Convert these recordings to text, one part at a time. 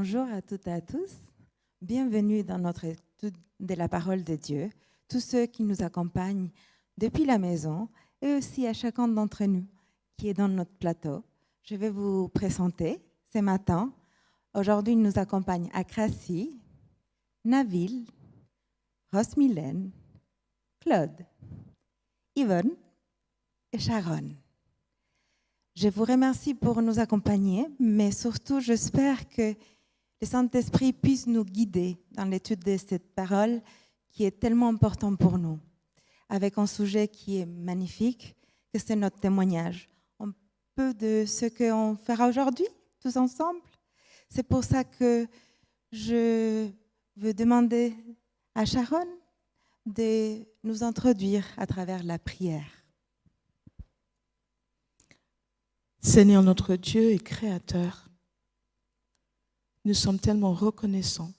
Bonjour à toutes et à tous. Bienvenue dans notre étude de la parole de Dieu, tous ceux qui nous accompagnent depuis la maison et aussi à chacun d'entre nous qui est dans notre plateau. Je vais vous présenter ce matin. Aujourd'hui, nous accompagnent Akrasi, Nabil, Rosmylène, Claude, Yvonne et Sharon. Je vous remercie pour nous accompagner, mais surtout, j'espère que le Saint-Esprit puisse nous guider dans l'étude de cette parole qui est tellement importante pour nous, avec un sujet qui est magnifique, que c'est notre témoignage. Un peu de ce qu'on fera aujourd'hui, tous ensemble. C'est pour ça que je veux demander à Sharon de nous introduire à travers la prière. Seigneur notre Dieu et Créateur, nous sommes tellement reconnaissants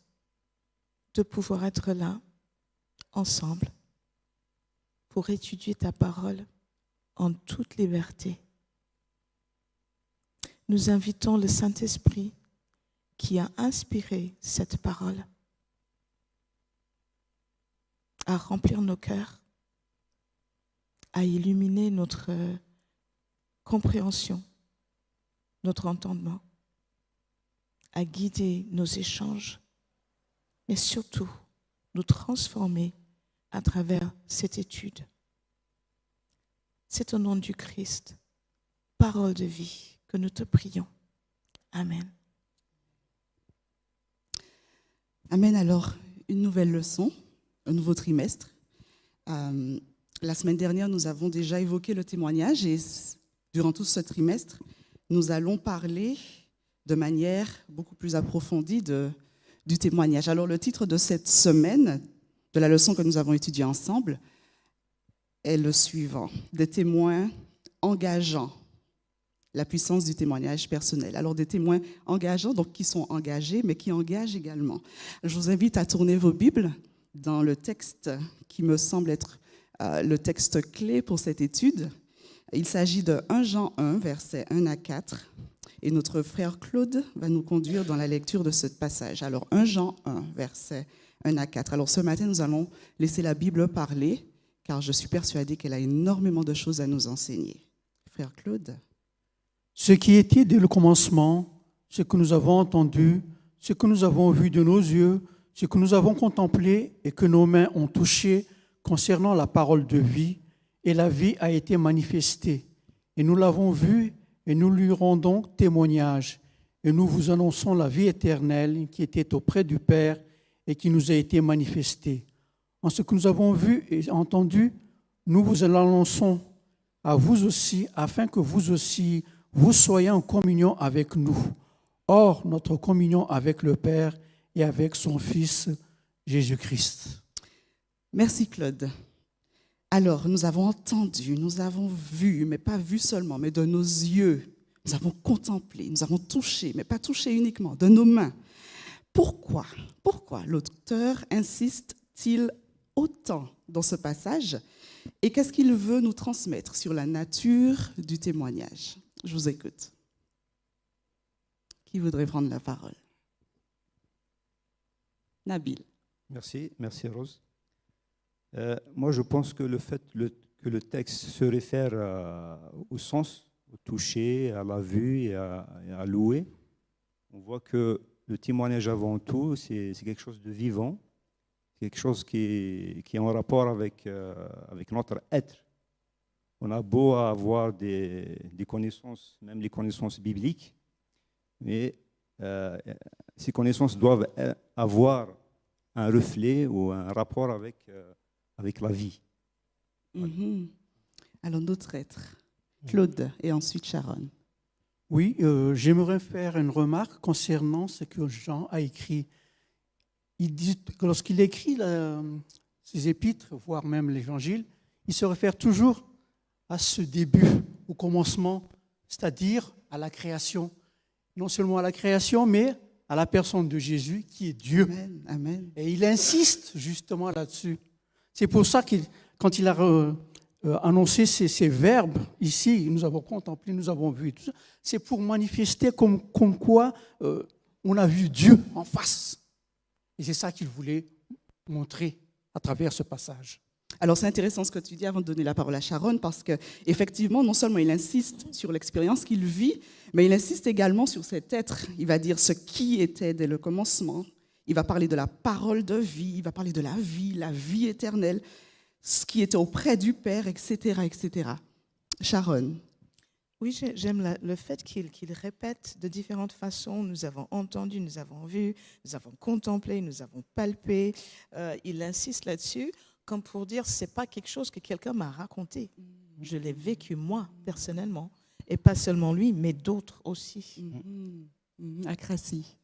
de pouvoir être là, ensemble, pour étudier ta parole en toute liberté. Nous invitons le Saint-Esprit qui a inspiré cette parole à remplir nos cœurs, à illuminer notre compréhension, notre entendement, à guider nos échanges, mais surtout nous transformer à travers cette étude. C'est au nom du Christ, parole de vie, que nous te prions. Amen. Amen. Alors, une nouvelle leçon, un nouveau trimestre. La semaine dernière, nous avons déjà évoqué le témoignage et durant tout ce trimestre, nous allons parler de manière beaucoup plus approfondie du témoignage. Alors, le titre de cette semaine, de la leçon que nous avons étudiée ensemble, est le suivant: des témoins engageants, la puissance du témoignage personnel. Alors, des témoins engageants, donc qui sont engagés, mais qui engagent également. Je vous invite à tourner vos Bibles dans le texte qui me semble être le texte clé pour cette étude. Il s'agit de 1 Jean 1, versets 1 à 4. Et notre frère Claude va nous conduire dans la lecture de ce passage. Alors, 1 Jean 1, versets 1 à 4. Alors, ce matin, nous allons laisser la Bible parler, car je suis persuadée qu'elle a énormément de choses à nous enseigner. Frère Claude. Ce qui était dès le commencement, ce que nous avons entendu, ce que nous avons vu de nos yeux, ce que nous avons contemplé et que nos mains ont touché concernant la parole de vie, et la vie a été manifestée. Et nous l'avons vue et nous lui rendons témoignage. Et nous vous annonçons la vie éternelle qui était auprès du Père et qui nous a été manifestée. En ce que nous avons vu et entendu, nous vous l'annonçons à vous aussi, afin que vous aussi, vous soyez en communion avec nous. Or, notre communion avec le Père et avec son Fils, Jésus-Christ. Merci Claude. Alors, nous avons entendu, nous avons vu, mais pas vu seulement, mais de nos yeux. Nous avons contemplé, nous avons touché, mais pas touché uniquement, de nos mains. Pourquoi l'auteur insiste-t-il autant dans ce passage? Et qu'est-ce qu'il veut nous transmettre sur la nature du témoignage? Je vous écoute. Qui voudrait prendre la parole? Nabil. Merci Rose. Moi, je pense que le fait que le texte se réfère au sens, au toucher, à la vue et à louer, on voit que le témoignage avant tout, c'est quelque chose de vivant, quelque chose qui est en rapport avec notre être. On a beau avoir des connaissances, même les connaissances bibliques, mais ces connaissances doivent avoir un reflet ou un rapport avec la vie. Mm-hmm. Alors, notre être, Claude, et ensuite Sharon. Oui, j'aimerais faire une remarque concernant ce que Jean a écrit. Il dit que lorsqu'il écrit ses épîtres, voire même l'évangile, il se réfère toujours à ce début, au commencement, c'est-à-dire à la création. Non seulement à la création, mais à la personne de Jésus qui est Dieu. Amen, amen. Et il insiste justement là-dessus. C'est pour ça que quand il a annoncer ces verbes ici, nous avons contemplé, nous avons vu, tout ça, c'est pour manifester comme quoi on a vu Dieu en face. Et c'est ça qu'il voulait montrer à travers ce passage. Alors c'est intéressant ce que tu dis avant de donner la parole à Sharon, parce qu'effectivement, non seulement il insiste sur l'expérience qu'il vit, mais il insiste également sur cet être. Il va dire ce qui était dès le commencement. Il va parler de la parole de vie, il va parler de la vie éternelle, ce qui était auprès du Père, etc., etc. Sharon. Oui, j'aime le fait qu'il répète de différentes façons. Nous avons entendu, nous avons vu, nous avons contemplé, nous avons palpé. Il insiste là-dessus comme pour dire c'est pas quelque chose que quelqu'un m'a raconté. Je l'ai vécu moi, personnellement. Et pas seulement lui, mais d'autres aussi. Akrasi.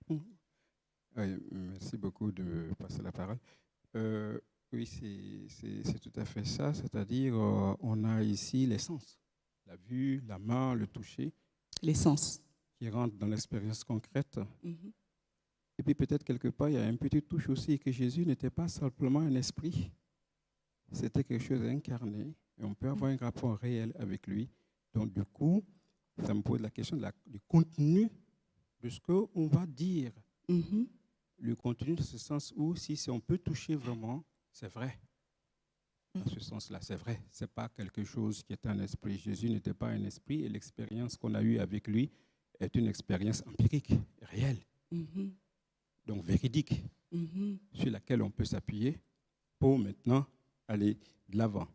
Oui, merci beaucoup de passer la parole. Oui, c'est tout à fait ça. C'est-à-dire, on a ici les sens. La vue, la main, le toucher. Les sens. Qui rentrent dans l'expérience concrète. Et puis peut-être quelque part, il y a une petite touche aussi que Jésus n'était pas simplement un esprit. C'était quelque chose d'incarné. Et on peut avoir un rapport réel avec lui. Donc du coup, ça me pose la question du contenu de ce qu'on va dire. Le contenu de ce sens où, si on peut toucher vraiment, c'est vrai. Dans ce sens-là, c'est vrai. Ce n'est pas quelque chose qui est un esprit. Jésus n'était pas un esprit et l'expérience qu'on a eue avec lui est une expérience empirique, réelle. Donc véridique, sur laquelle on peut s'appuyer pour maintenant aller de l'avant.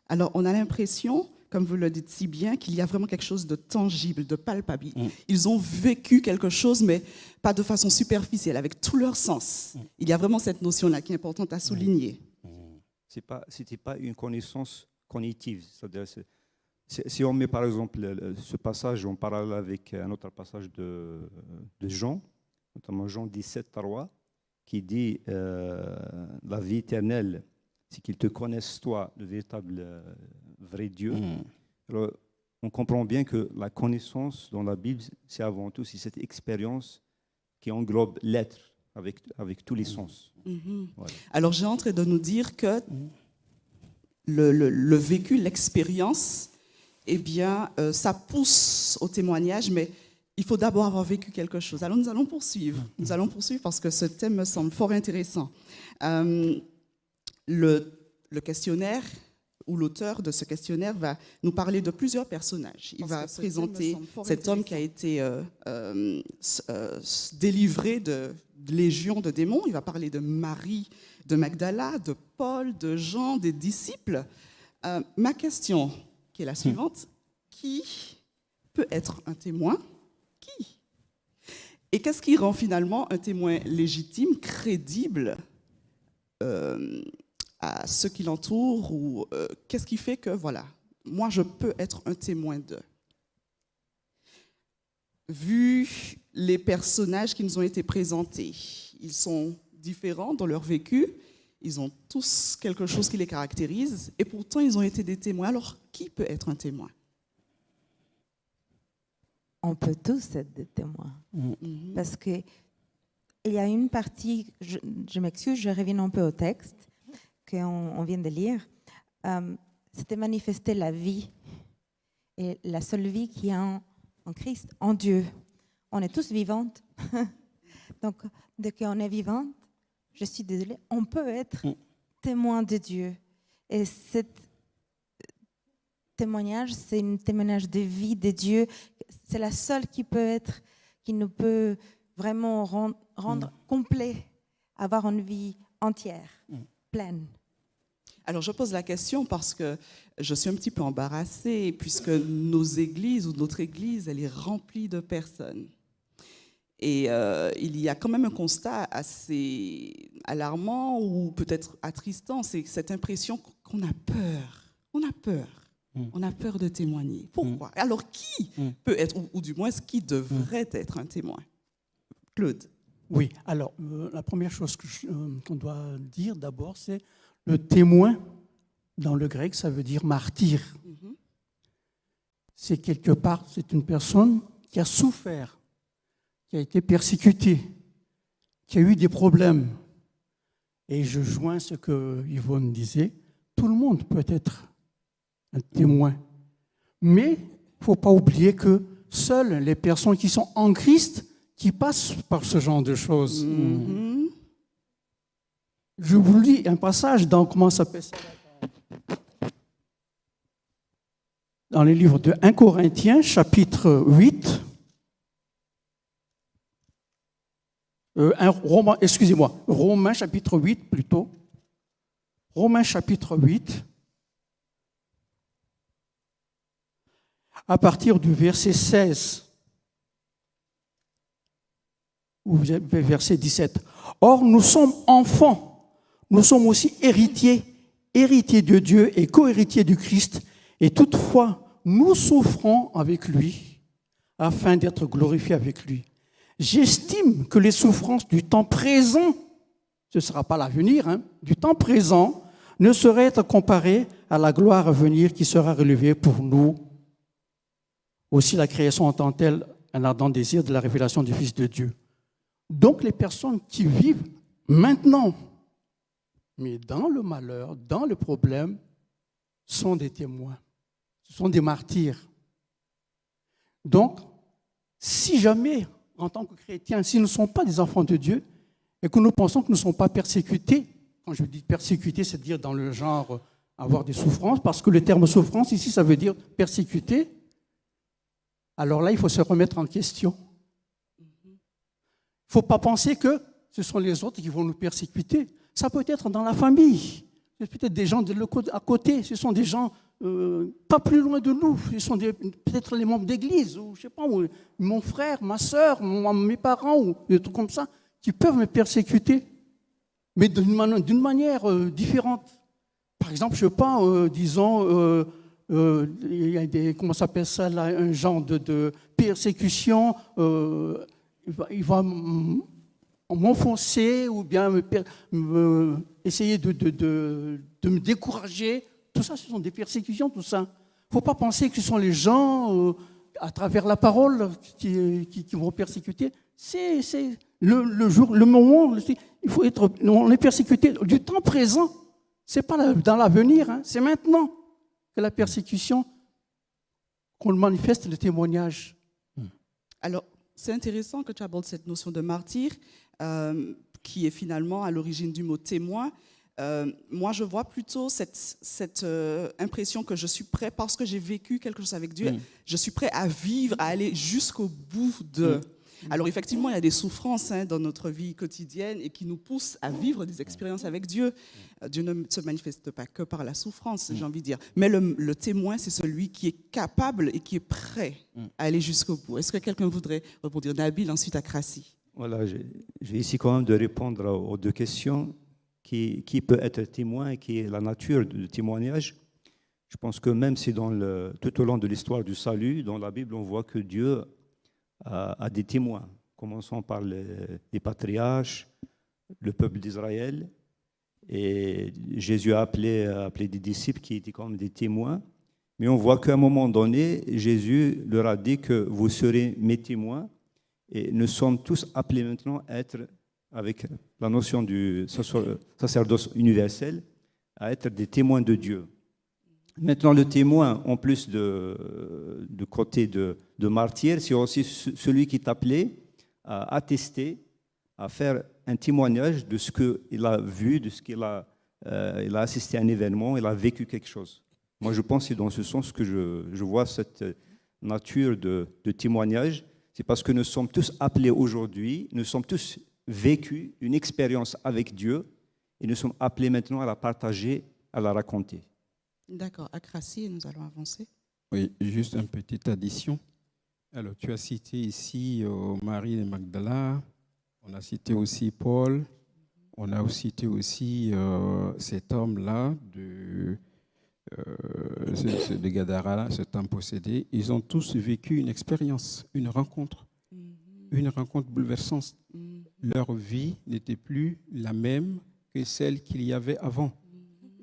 Alors, on a l'impression, comme vous le dites si bien, qu'il y a vraiment quelque chose de tangible, de palpable. Ils ont vécu quelque chose, mais pas de façon superficielle, avec tous leurs sens. Il y a vraiment cette notion-là qui est importante à souligner. Ce n'était pas une connaissance cognitive. C'est-à-dire, si on met par exemple ce passage en parallèle avec un autre passage de Jean, notamment Jean 17, 3, qui dit la vie éternelle, c'est qu'ils te connaissent, toi, le véritable vrai Dieu. Alors, on comprend bien que la connaissance dans la Bible, c'est avant tout cette expérience qui englobe l'être avec tous les sens. Voilà. Alors, j'ai en train de nous dire que le vécu, l'expérience, eh bien, ça pousse au témoignage, mais il faut d'abord avoir vécu quelque chose. Alors, nous allons poursuivre. Nous allons poursuivre parce que ce thème me semble fort intéressant. Le questionnaire ou l'auteur de ce questionnaire va nous parler de plusieurs personnages. Il va présenter cet homme qui a été délivré de légions de démons. Il va parler de Marie de Magdala, de Paul, de Jean, des disciples. Ma question, qui est la suivante, qui peut être un témoin ? Qui ? Et qu'est-ce qui rend finalement un témoin légitime, crédible à ceux qui l'entourent, ou qu'est-ce qui fait que, voilà, moi je peux être un témoin d'eux. Vu les personnages qui nous ont été présentés, ils sont différents dans leur vécu, ils ont tous quelque chose qui les caractérise, et pourtant ils ont été des témoins. Alors, qui peut être un témoin ? On peut tous être des témoins. Parce qu'il y a une partie, je m'excuse, je reviens un peu au texte qu'on vient de lire. C'était manifester la vie, et la seule vie qu'il y a en Christ, en Dieu. On est tous vivantes. Donc, dès qu'on est vivante, je suis désolée, on peut être témoin de Dieu. Et ce témoignage, c'est un témoignage de vie de Dieu. C'est la seule qui nous peut vraiment rendre complet, avoir une vie entière, pleine. Alors, je pose la question parce que je suis un petit peu embarrassée, puisque nos églises ou notre église, elle est remplie de personnes. Et il y a quand même un constat assez alarmant ou peut-être attristant, c'est cette impression qu'on a peur. On a peur. On a peur de témoigner. Pourquoi ? Alors, qui peut être, ou du moins, qui devrait être un témoin ? Claude. Oui, alors, la première chose qu'on doit dire d'abord, c'est le témoin, dans le grec, ça veut dire martyr. C'est quelque part, c'est une personne qui a souffert, qui a été persécutée, qui a eu des problèmes. Et je joins ce que Yvonne disait, tout le monde peut être un témoin. Mais il ne faut pas oublier que seules les personnes qui sont en Christ, qui passent par ce genre de choses. Mhm. Je vous lis un passage dans, comment ça s'appelle ça, dans les livres de 1 Corinthiens, chapitre 8. Romains, chapitre 8, plutôt. Romains, chapitre 8. À partir du verset 16, ou verset 17. Or, nous sommes enfants, nous sommes aussi héritiers de Dieu et co-héritiers du Christ, et toutefois, nous souffrons avec lui, afin d'être glorifiés avec lui. J'estime que les souffrances du temps présent, ce ne sera pas l'avenir, du temps présent, ne sauraient être comparées à la gloire à venir qui sera relevée pour nous. Aussi la création entend-elle un ardent désir de la révélation du Fils de Dieu. Donc les personnes qui vivent maintenant, mais dans le malheur, dans le problème, sont des témoins, ce sont des martyrs. Donc, si jamais, en tant que chrétiens, si nous ne sommes pas des enfants de Dieu et que nous pensons que nous ne sommes pas persécutés, quand je dis persécutés, c'est dire dans le genre avoir des souffrances, parce que le terme souffrance ici, ça veut dire persécuter. Alors là, il faut se remettre en question. Il ne faut pas penser que ce sont les autres qui vont nous persécuter. Ça peut être dans la famille. C'est peut-être des gens à côté. Ce sont des gens pas plus loin de nous. Ce sont peut-être les membres d'église, ou je sais pas, ou mon frère, ma soeur, mes parents, ou des trucs comme ça, qui peuvent me persécuter, mais d'une manière différente. Par exemple, je ne sais pas, disons... il y a comment ça s'appelle ça là, un genre de persécution, il va m'enfoncer ou bien essayer de me décourager. Tout ça, ce sont des persécutions, tout ça. Il ne faut pas penser que ce sont les gens, à travers la parole, qui vont persécuter. C'est le moment, il faut être, on est persécuté du temps présent. Ce n'est pas dans l'avenir, c'est maintenant que la persécution, qu'on manifeste le témoignage. Alors, c'est intéressant que tu abordes cette notion de martyr, qui est finalement à l'origine du mot témoin. Moi, je vois plutôt cette impression que je suis prêt, parce que j'ai vécu quelque chose avec Dieu, je suis prêt à vivre, à aller jusqu'au bout de... Alors effectivement, il y a des souffrances dans notre vie quotidienne et qui nous poussent à vivre des expériences avec Dieu. Dieu ne se manifeste pas que par la souffrance, j'ai envie de dire. Mais le témoin, c'est celui qui est capable et qui est prêt à aller jusqu'au bout. Est-ce que quelqu'un voudrait répondre? Nabil, ensuite à Krassi. Voilà, j'ai ici quand même de répondre aux deux questions. Qui peut être témoin et qui est la nature du témoignage. Je pense que même si tout au long de l'histoire du salut, dans la Bible, on voit que Dieu a des témoins. Commençons par les patriarches, le peuple d'Israël. Et Jésus a appelé des disciples qui étaient comme des témoins. Mais on voit qu'à un moment donné, Jésus leur a dit que vous serez mes témoins. Et nous sommes tous appelés maintenant à être, avec la notion du sacerdoce universel, à être des témoins de Dieu. Maintenant, le témoin, en plus de côté de martyr, c'est aussi celui qui est appelé à attester, à faire un témoignage de ce qu'il a vu, de ce qu'il a, il a assisté à un événement, il a vécu quelque chose. Moi, je pense que c'est dans ce sens que je vois cette nature de témoignage. C'est parce que nous sommes tous appelés aujourd'hui, nous sommes tous vécu une expérience avec Dieu et nous sommes appelés maintenant à la partager, à la raconter. D'accord. À Krassi, nous allons avancer. Oui, juste une petite addition. Alors, tu as cité ici Marie de Magdala, on a cité aussi Paul, on a cité aussi cet homme-là de Gadara, cet homme possédé. Ils ont tous vécu une expérience, une rencontre bouleversante. Leur vie n'était plus la même que celle qu'il y avait avant.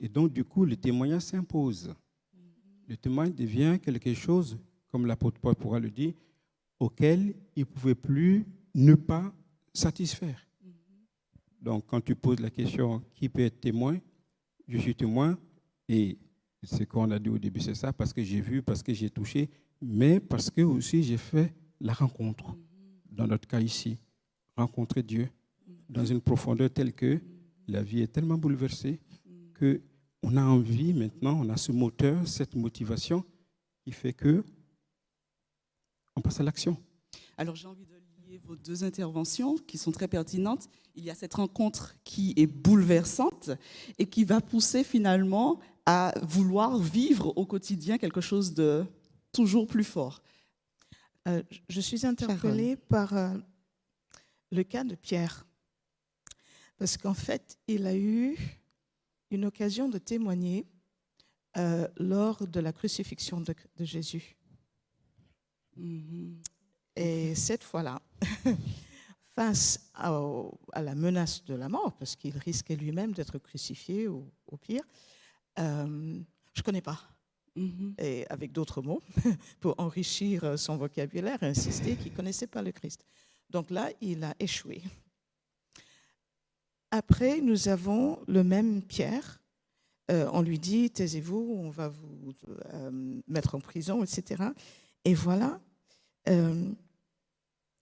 Et donc, du coup, le témoignage s'impose. Le témoignage devient quelque chose, comme l'apôtre Paul pourra le dire, auquel il ne pouvait plus ne pas satisfaire. Donc, quand tu poses la question, qui peut être témoin? Je suis témoin, et ce qu'on a dit au début, c'est ça, parce que j'ai vu, parce que j'ai touché, mais parce que aussi j'ai fait la rencontre. dans notre cas ici, rencontrer Dieu dans une profondeur telle que la vie est tellement bouleversée qu'on a envie maintenant, on a ce moteur, cette motivation qui fait que on passe à l'action. Alors j'ai envie de lier vos deux interventions qui sont très pertinentes. Il y a cette rencontre qui est bouleversante et qui va pousser finalement à vouloir vivre au quotidien quelque chose de toujours plus fort. Je suis interpellée par le cas de Pierre. Parce qu'en fait, il a eu une occasion de témoigner lors de la crucifixion de Jésus. Et cette fois-là, face à la menace de la mort, parce qu'il risquait lui-même d'être crucifié au pire, je ne connais pas. Et avec d'autres mots, pour enrichir son vocabulaire et insister qu'il ne connaissait pas le Christ. Donc là, il a échoué. Après, nous avons le même Pierre. On lui dit, taisez-vous, on va vous mettre en prison, etc. Et voilà, nous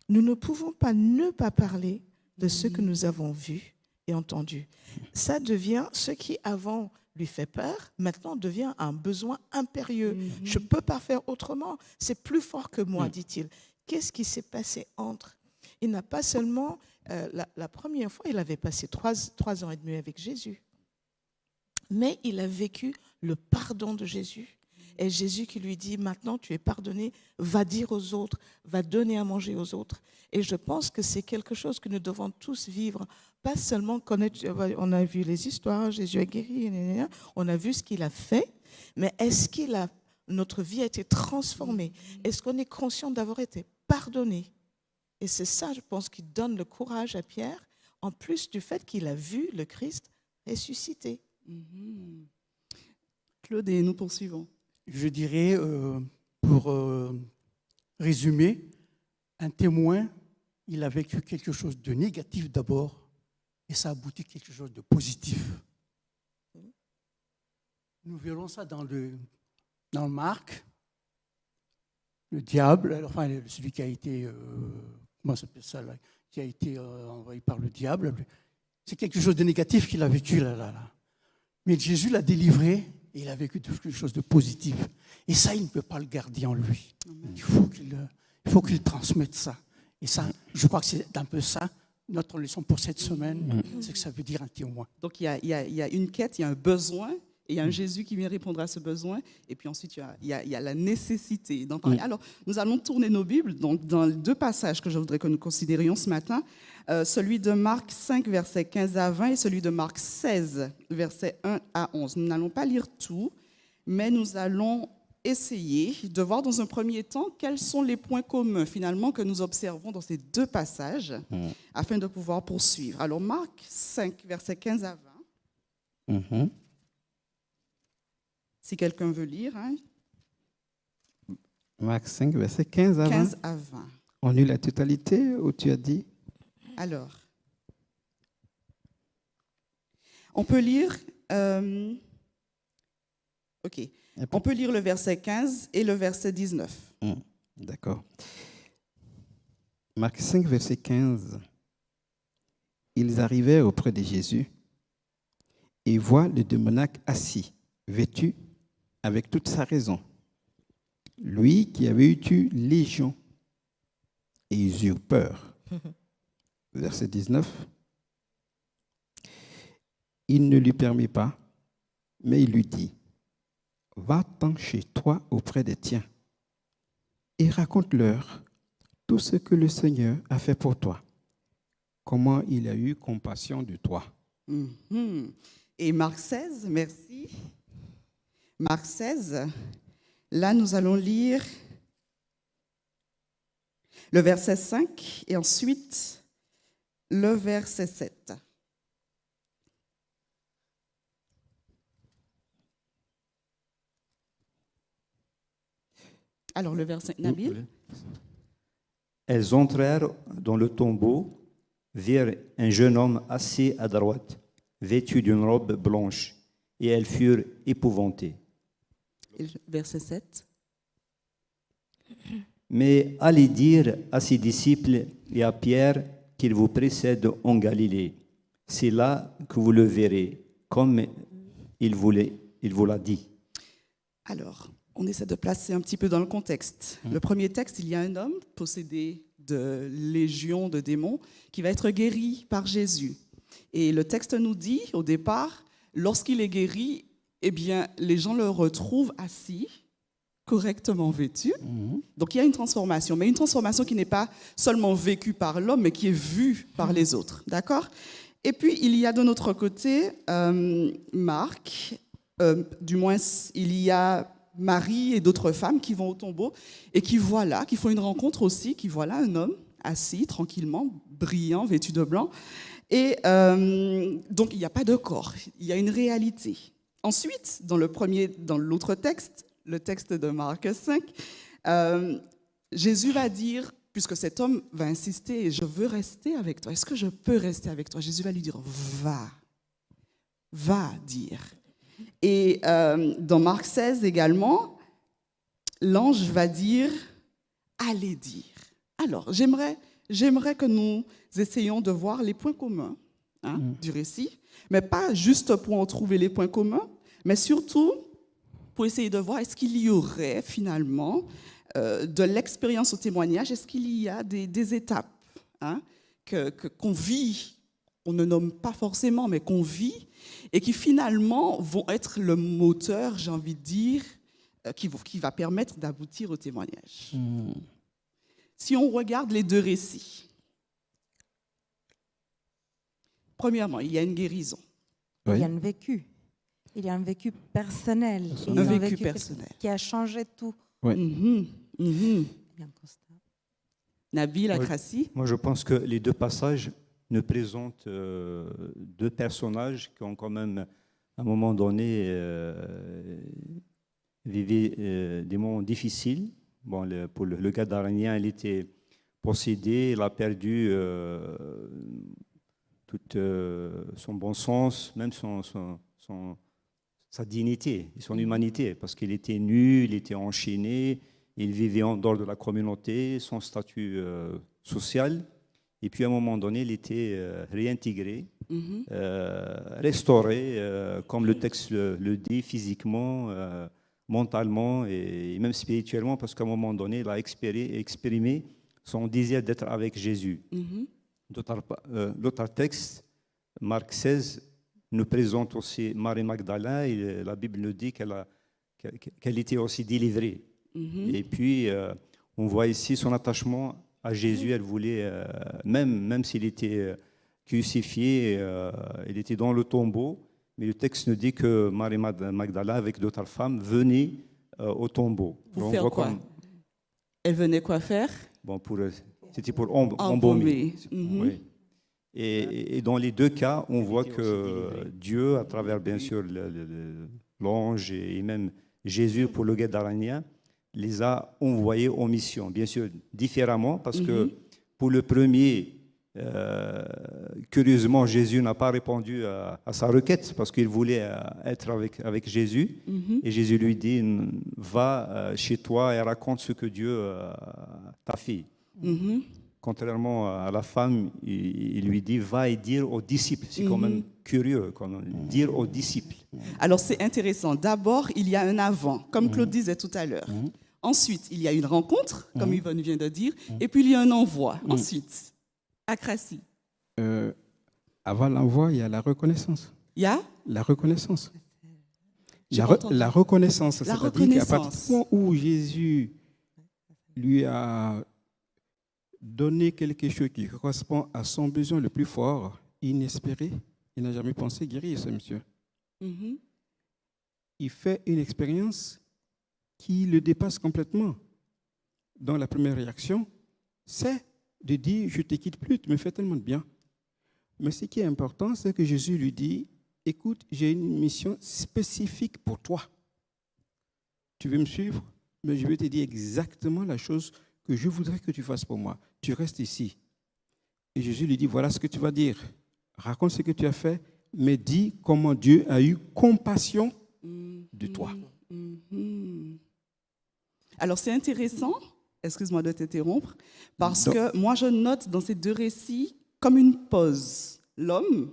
ne pouvons pas ne pas parler de ce que nous avons vu et entendu. Ça devient ce qui avant lui fait peur, maintenant devient un besoin impérieux. Je ne peux pas faire autrement, c'est plus fort que moi, dit-il. Qu'est-ce qui s'est passé entre? Il n'a pas seulement, la première fois, il avait passé 3 ans et demi avec Jésus, mais il a vécu le pardon de Jésus. Et Jésus qui lui dit, maintenant tu es pardonné, va dire aux autres, va donner à manger aux autres. Et je pense que c'est quelque chose que nous devons tous vivre, pas seulement connaître, on a vu les histoires, Jésus a guéri, on a vu ce qu'il a fait, mais est-ce que notre vie a été transformée? Est-ce qu'on est conscient d'avoir été pardonné? Et c'est ça, je pense, qui donne le courage à Pierre, en plus du fait qu'il a vu le Christ ressuscité. Claude, et nous poursuivons. Je dirais, pour résumer, un témoin, il a vécu quelque chose de négatif d'abord, et ça aboutit à quelque chose de positif. Nous verrons ça dans le Marc. Le diable, enfin celui qui a été, comment s'appelle ça là, qui a été envoyé par le diable, c'est quelque chose de négatif qu'il a vécu là. Mais Jésus l'a délivré et il a vécu quelque chose de positif. Et ça, il ne peut pas le garder en lui. Il faut qu'il transmette ça. Et ça, je crois que c'est un peu ça, notre leçon pour cette semaine, c'est que ça veut dire un témoin. Donc il y a une quête, il y a un besoin, et il y a un Jésus qui vient répondre à ce besoin, et puis ensuite il y a la nécessité d'en parler. Alors, nous allons tourner nos Bibles donc, dans les 2 passages que je voudrais que nous considérions ce matin, celui de Marc 5, versets 15 à 20, et celui de Marc 16, versets 1 à 11. Nous n'allons pas lire tout, mais nous allons essayer de voir dans un premier temps quels sont les points communs finalement que nous observons dans ces 2 passages, afin de pouvoir poursuivre. Alors, Marc 5, versets 15 à 20. Si quelqu'un veut lire. Marc 5, verset 15 à 20. 15 à 20. On lit la totalité ou tu as dit? Alors, on peut lire... OK. On peut lire le verset 15 et le verset 19. D'accord. Marc 5, verset 15. Ils arrivaient auprès de Jésus et voient le démoniaque assis, vêtu avec toute sa raison. Lui qui avait eu légion, et ils eurent peur. Verset 19. Il ne lui permit pas, mais il lui dit, va-t'en chez toi auprès des tiens et raconte-leur tout ce que le Seigneur a fait pour toi, comment il a eu compassion de toi. Et Marc 16, merci. Marc 16, là nous allons lire le verset 5 et ensuite le verset 7. Alors le verset Nabil. Elles entrèrent dans le tombeau, virent un jeune homme assis à droite, vêtu d'une robe blanche, et elles furent épouvantées. Et le verset 7. Mais allez dire à ses disciples et à Pierre qu'il vous précède en Galilée. C'est là que vous le verrez, comme il vous l'a dit. Alors, on essaie de placer un petit peu dans le contexte. Le premier texte, il y a un homme possédé de légions de démons qui va être guéri par Jésus. Et le texte nous dit, au départ, lorsqu'il est guéri, eh bien, les gens le retrouvent assis, correctement vêtu. Donc il y a une transformation, mais une transformation qui n'est pas seulement vécue par l'homme, mais qui est vue par les autres. D'accord ? Et puis il y a de notre côté Marc, du moins il y a Marie et d'autres femmes qui vont au tombeau et qui font une rencontre aussi, qui voient là un homme assis tranquillement, brillant, vêtu de blanc. Et donc il n'y a pas de corps, il y a une réalité. Ensuite, dans l'autre texte, le texte de Marc 5, Jésus va dire, puisque cet homme va insister, je veux rester avec toi, est-ce que je peux rester avec toi? Jésus va lui dire, va dire. Et dans Marc 16 également, l'ange va dire, allez dire. Alors, j'aimerais que nous essayions de voir les points communs du récit, mais pas juste pour en trouver les points communs, mais surtout pour essayer de voir est-ce qu'il y aurait finalement de l'expérience au témoignage, est-ce qu'il y a des étapes qu'on vit, on ne nomme pas forcément, mais qu'on vit, et qui finalement vont être le moteur, j'ai envie de dire, qui va permettre d'aboutir au témoignage. Si on regarde les deux récits, premièrement, il y a une guérison. Il y a un vécu. Il y a un vécu personnel. Un vécu personnel. Qui a changé tout. Ouais. Il y a un constat. Nabil Akrassi. Moi, je pense que les deux passages nous présentent deux personnages qui ont quand même, à un moment donné, vécu des moments difficiles. Bon, pour le Gadarénien, il était possédé, il a perdu tout son bon sens, même sa dignité et son humanité, parce qu'il était nu, il était enchaîné, il vivait en dehors de la communauté, son statut social. Et puis à un moment donné, il était réintégré, restauré, comme le texte le dit, physiquement, mentalement et même spirituellement, parce qu'à un moment donné, il a exprimé son désir d'être avec Jésus. L'autre texte, Marc 16, nous présente aussi Marie Magdalene, et la Bible nous dit qu'elle était aussi délivrée. Et puis, on voit ici son attachement à Jésus. Elle voulait, même s'il était crucifié, il était dans le tombeau, mais le texte nous dit que Marie Magdalene, avec d'autres femmes, venait au tombeau. Pour faire quoi? Elle venait quoi faire? Bon, c'était pour embaumer. Oui. Et dans les deux cas, on voit que Dieu, à travers bien sûr l'ange et même Jésus pour le Gadarénien, les a envoyés en mission. Bien sûr, différemment, parce que pour le premier, curieusement, Jésus n'a pas répondu à sa requête parce qu'il voulait être avec Jésus. Et Jésus lui dit, va chez toi et raconte ce que Dieu t'a fait. Contrairement à la femme, il lui dit, va et dire aux disciples. C'est quand même curieux, quand même, dire aux disciples. Alors c'est intéressant. D'abord, il y a un avant, comme Claude disait tout à l'heure. Ensuite, il y a une rencontre, comme Yvonne vient de dire. Et puis, il y a un envoi. Ensuite, Akrassi. Avant l'envoi, il y a la reconnaissance. Il y a la reconnaissance. La reconnaissance, c'est-à-dire qu'à partir du moment où Jésus lui a donné quelque chose qui correspond à son besoin le plus fort, inespéré, il n'a jamais pensé guérir ce monsieur. Il fait une expérience qui le dépasse complètement. Donc la première réaction, c'est de dire, je ne te quitte plus, tu me fais tellement de bien. Mais ce qui est important, c'est que Jésus lui dit, écoute, j'ai une mission spécifique pour toi. Tu veux me suivre? Mais je vais te dire exactement la chose que je voudrais que tu fasses pour moi. Tu restes ici. Et Jésus lui dit, voilà ce que tu vas dire. Raconte ce que tu as fait, mais dis comment Dieu a eu compassion de toi. Alors c'est intéressant excuse-moi de t'interrompre, parce Donc- que moi je note dans ces deux récits comme une pause. L'homme,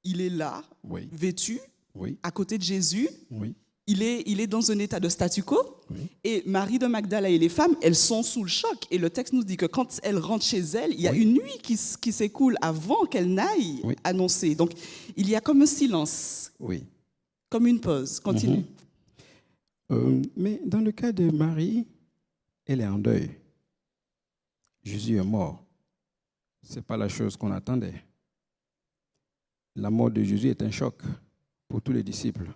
il est là, Oui, vêtu, oui, à côté de Jésus. oui, Il est dans un état de statu quo. oui. Et Marie de Magdala et les femmes, elles sont sous le choc. Et le texte nous dit que quand elles rentrent chez elles, il y a Oui. une nuit qui s'écoule avant qu'elles n'aillent Oui. annoncer. Donc, il y a comme un silence, Oui. comme une pause. Continue. Mais dans le cas de Marie, elle est en deuil. Jésus est mort. Ce n'est pas la chose qu'on attendait. La mort de Jésus est un choc pour tous les disciples.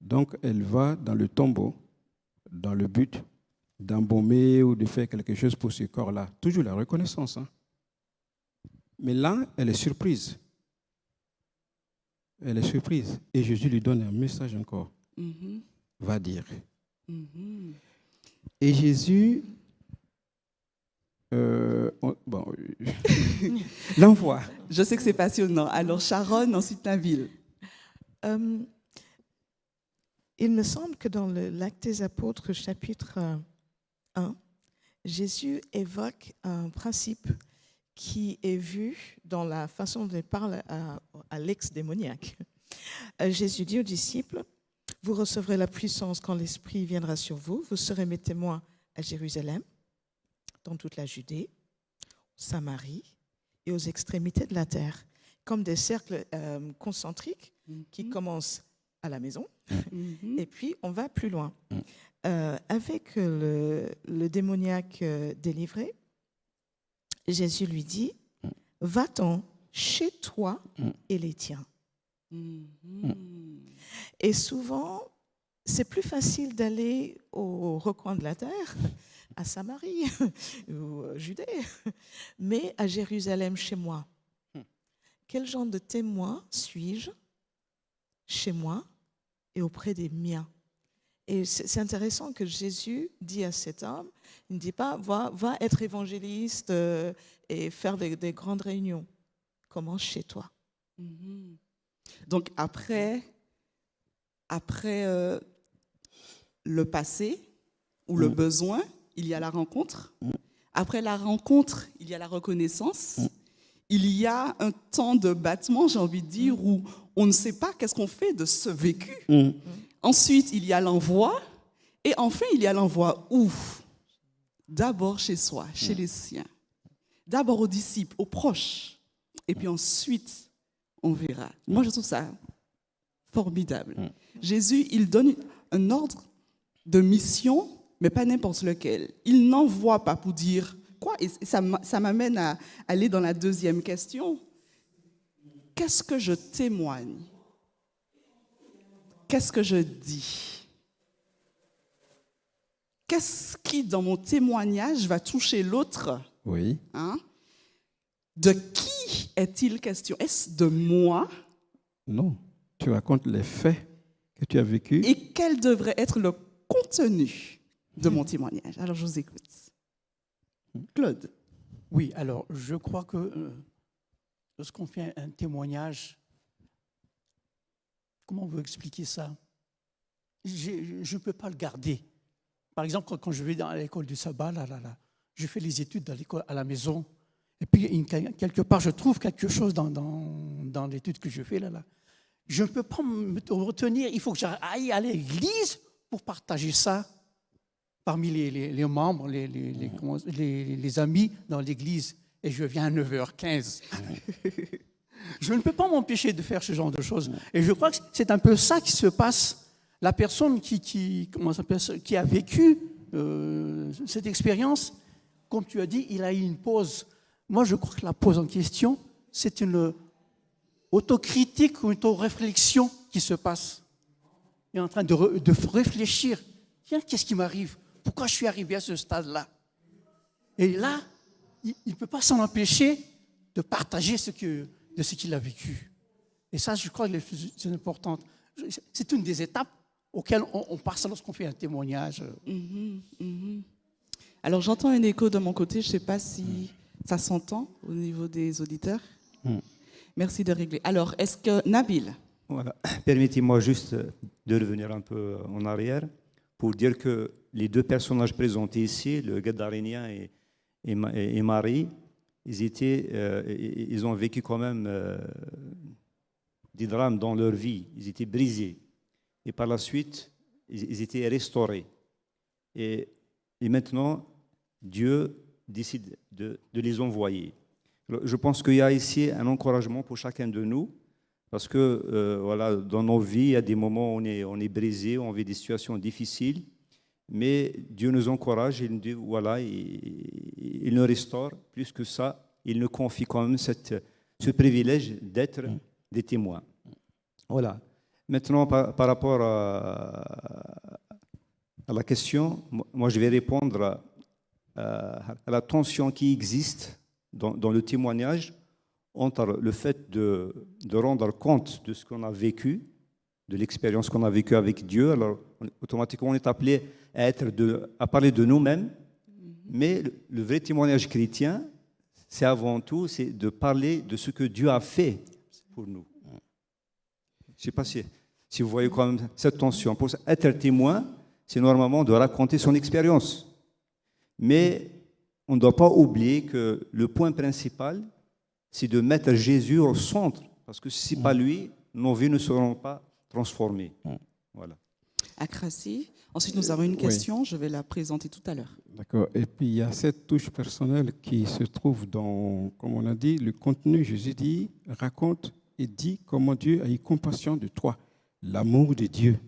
Donc, elle va dans le tombeau, dans le but d'embaumer ou de faire quelque chose pour ce corps-là. Toujours la reconnaissance. Hein. Mais là, elle est surprise. Elle est surprise. Et Jésus lui donne un message encore. Mhm. Va dire. Mhm. Et Jésus l'envoie. Je sais que c'est passionnant. Alors, Sharon, ensuite Nabil. Il me semble que dans l'Acte des Apôtres, chapitre 1, Jésus évoque un principe qui est vu dans la façon dont il parle à l'ex-démoniaque. Jésus dit aux disciples, « Vous recevrez la puissance quand l'Esprit viendra sur vous. Vous serez mes témoins à Jérusalem, dans toute la Judée, Samarie et aux extrémités de la terre. » Comme des cercles concentriques qui commencent à la maison, et puis on va plus loin. Avec le démoniaque délivré, Jésus lui dit, va-t'en chez toi et les tiens. Et souvent, c'est plus facile d'aller au recoin de la terre, à Samarie ou Judée, mais à Jérusalem chez moi. Quel genre de témoin suis-je chez moi et auprès des miens? Et c'est intéressant que Jésus dit à cet homme, il ne dit pas, va être évangéliste et faire des grandes réunions. Commence chez toi. Donc, après le passé ou le besoin, il y a la rencontre. Après la rencontre, il y a la reconnaissance. Il y a un temps de battement, j'ai envie de dire, où on ne sait pas qu'est-ce qu'on fait de ce vécu. Ensuite, il y a l'envoi. Et enfin, il y a l'envoi où? D'abord chez soi, chez les siens. D'abord aux disciples, aux proches. Et puis ensuite, on verra. Moi, je trouve ça formidable. Jésus, il donne un ordre de mission, mais pas n'importe lequel. Il n'envoie pas pour dire quoi. Et ça m'amène à aller dans la deuxième question. Qu'est-ce que je témoigne? Qu'est-ce que je dis? Qu'est-ce qui, dans mon témoignage, va toucher l'autre? Oui. Hein? De qui est-il question? Est-ce de moi? Non. Tu racontes les faits que tu as vécus. Et quel devrait être le contenu de mon témoignage? Alors, je vous écoute. Claude. Oui, alors je crois que lorsqu'on fait un témoignage, comment on veut expliquer ça? Je ne peux pas le garder. Par exemple, quand je vais dans l'école du sabbat, je fais les études dans l'école, à la maison, et puis quelque part, je trouve quelque chose dans l'étude que je fais là. Je ne peux pas me retenir, il faut que j'aille à l'église pour partager ça parmi les membres, les amis dans l'église. Et je viens à 9h15. Je ne peux pas m'empêcher de faire ce genre de choses. Et je crois que c'est un peu ça qui se passe. La personne qui a vécu cette expérience, comme tu as dit, il a eu une pause. Moi, je crois que la pause en question, c'est une autocritique ou une auto-réflexion qui se passe. Il est en train de réfléchir. Tiens, qu'est-ce qui m'arrive? Pourquoi je suis arrivé à ce stade-là? Et là, il ne peut pas s'en empêcher de partager de ce qu'il a vécu. Et ça, je crois que c'est important. C'est une des étapes auxquelles on passe lorsqu'on fait un témoignage. Alors, j'entends un écho de mon côté. Je ne sais pas si ça s'entend au niveau des auditeurs. Merci de régler. Alors, est-ce que Nabil? Voilà. Permettez-moi juste de revenir un peu en arrière pour dire que les deux personnages présentés ici, le Gadarénien et Marie, ils ont vécu quand même des drames dans leur vie. Ils étaient brisés. Et par la suite, ils étaient restaurés. Et maintenant, Dieu décide de les envoyer. Alors, je pense qu'il y a ici un encouragement pour chacun de nous, parce que voilà, dans nos vies, il y a des moments où on est brisé, on vit des situations difficiles, mais Dieu nous encourage, il nous restaure. Plus que ça, il nous confie quand même ce privilège d'être des témoins. Voilà. Maintenant, par rapport à la question, moi je vais répondre à la tension qui existe dans le témoignage entre le fait de rendre compte de ce qu'on a vécu, de l'expérience qu'on a vécue avec Dieu. Alors, automatiquement, on est appelé à parler de nous-mêmes, mais le vrai témoignage chrétien, c'est avant tout de parler de ce que Dieu a fait pour nous. Je ne sais pas si vous voyez quand même cette tension. Pour être témoin, c'est normalement de raconter son expérience. Mais on ne doit pas oublier que le point principal, c'est de mettre Jésus au centre. Parce que si ce n'est pas lui, nos vies ne seront pas transformées. Voilà. Akrasi. Ensuite, nous avons une question. Je vais la présenter tout à l'heure. D'accord. Et puis, il y a cette touche personnelle qui se trouve dans, comme on a dit, le contenu. Jésus dit, raconte et dit comment Dieu a eu compassion de toi. L'amour de Dieu.